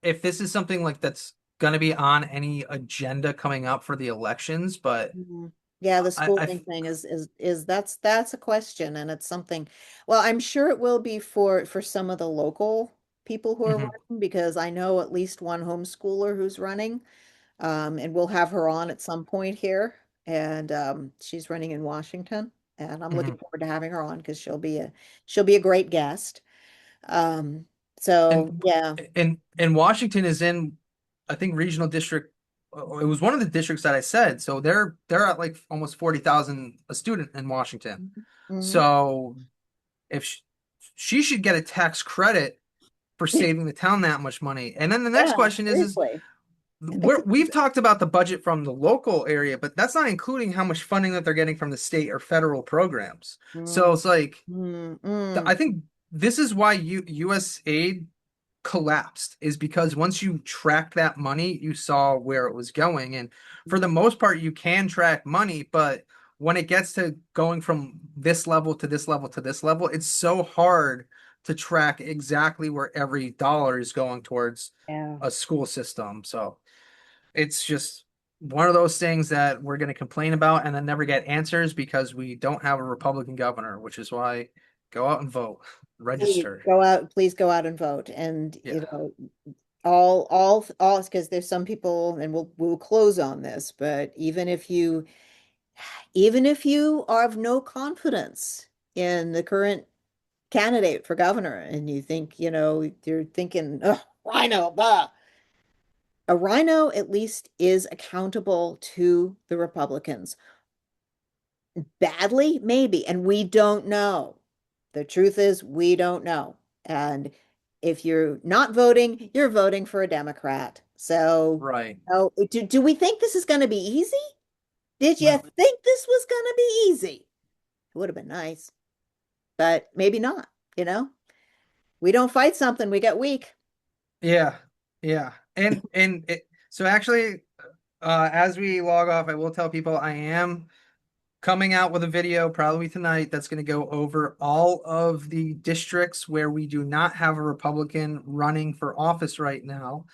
this is something like that's going to be on any agenda coming up for the elections, but Mhm. Yeah, the I schooling thing is that's a question, and it's something. Well, I'm sure it will be for some of the local people who are mhm, running, because I know at least one homeschooler who's running, and we'll have her on at some point here, and she's running in Washington, and I'm looking mhm. forward to having her on because she'll be a great guest. Um, so And yeah. and Washington is in, I think, regional district. It was one of the districts that I said. So they're at like almost 40,000 a student in Washington. Hmm. So if she should get a tax credit for saving the town that much money. And then the next Yeah, question is seriously. we've talked about the budget from the local area, but that's not including how much funding that they're getting from the state or federal programs. So Mm, it's like mm, mm. I think this is why US aid collapsed, is because once you track that money, you saw where it was going. And for the most part, you can track money, but when it gets to going from this level to this level to this level, it's so hard to track exactly where every dollar is going towards Yeah. a school system. So it's just one of those things that we're going to complain about and then never get answers because we don't have a Republican governor, which is why go out and vote, register. Please go out and vote. And, Yeah. all, because there's some people, and we'll close on this, but even if you are of no confidence in the current candidate for governor, and you think, you're thinking, oh, rhino, blah. A rhino at least is accountable to the Republicans. Badly, maybe, and we don't know. The truth is, we don't know. And if you're not voting, you're voting for a Democrat. So, Right. do we think this is going to be easy? Did you No. think this was going to be easy? It would have been nice, but maybe not, you know? We don't fight something, we get weak. Yeah. Yeah. So actually, as we log off, I will tell people I am coming out with a video probably tonight that's going to go over all of the districts where we do not have a Republican running for office right now.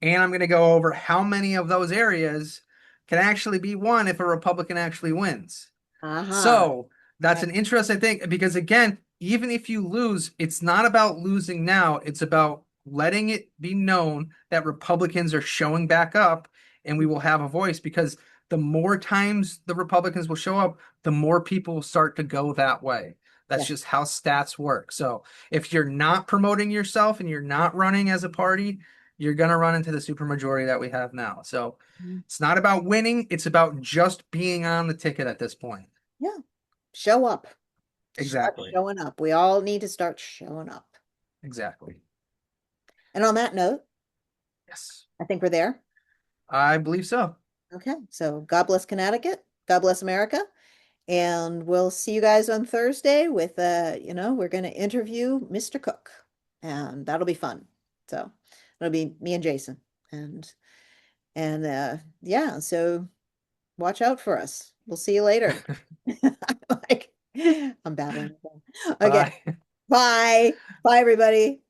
And I'm going to go over how many of those areas can actually be won if a Republican actually wins. Uh-huh. So that's an interesting thing because, again, even if you lose, it's not about losing now. It's about letting it be known that Republicans are showing back up and we will have a voice, because the more times the Republicans will show up, the more people will start to go that way. That's Yeah. just how stats work. So if you're not promoting yourself and you're not running as a party, you're going to run into the supermajority that we have now. So it's not about winning, it's about just being on the ticket at this point. Yeah. Show up. Start Exactly. showing up. We all need to start showing up. Exactly. And on that note, Yes. I think we're there. I believe so. Okay. So God bless Connecticut. God bless America. And we'll see you guys on Thursday with we're going to interview Mr. Cook, and that'll be fun. So it'll be me and Jason. And yeah, so watch out for us. We'll see you later. Like, I'm babbling again. Okay. Bye. Bye. Bye, everybody.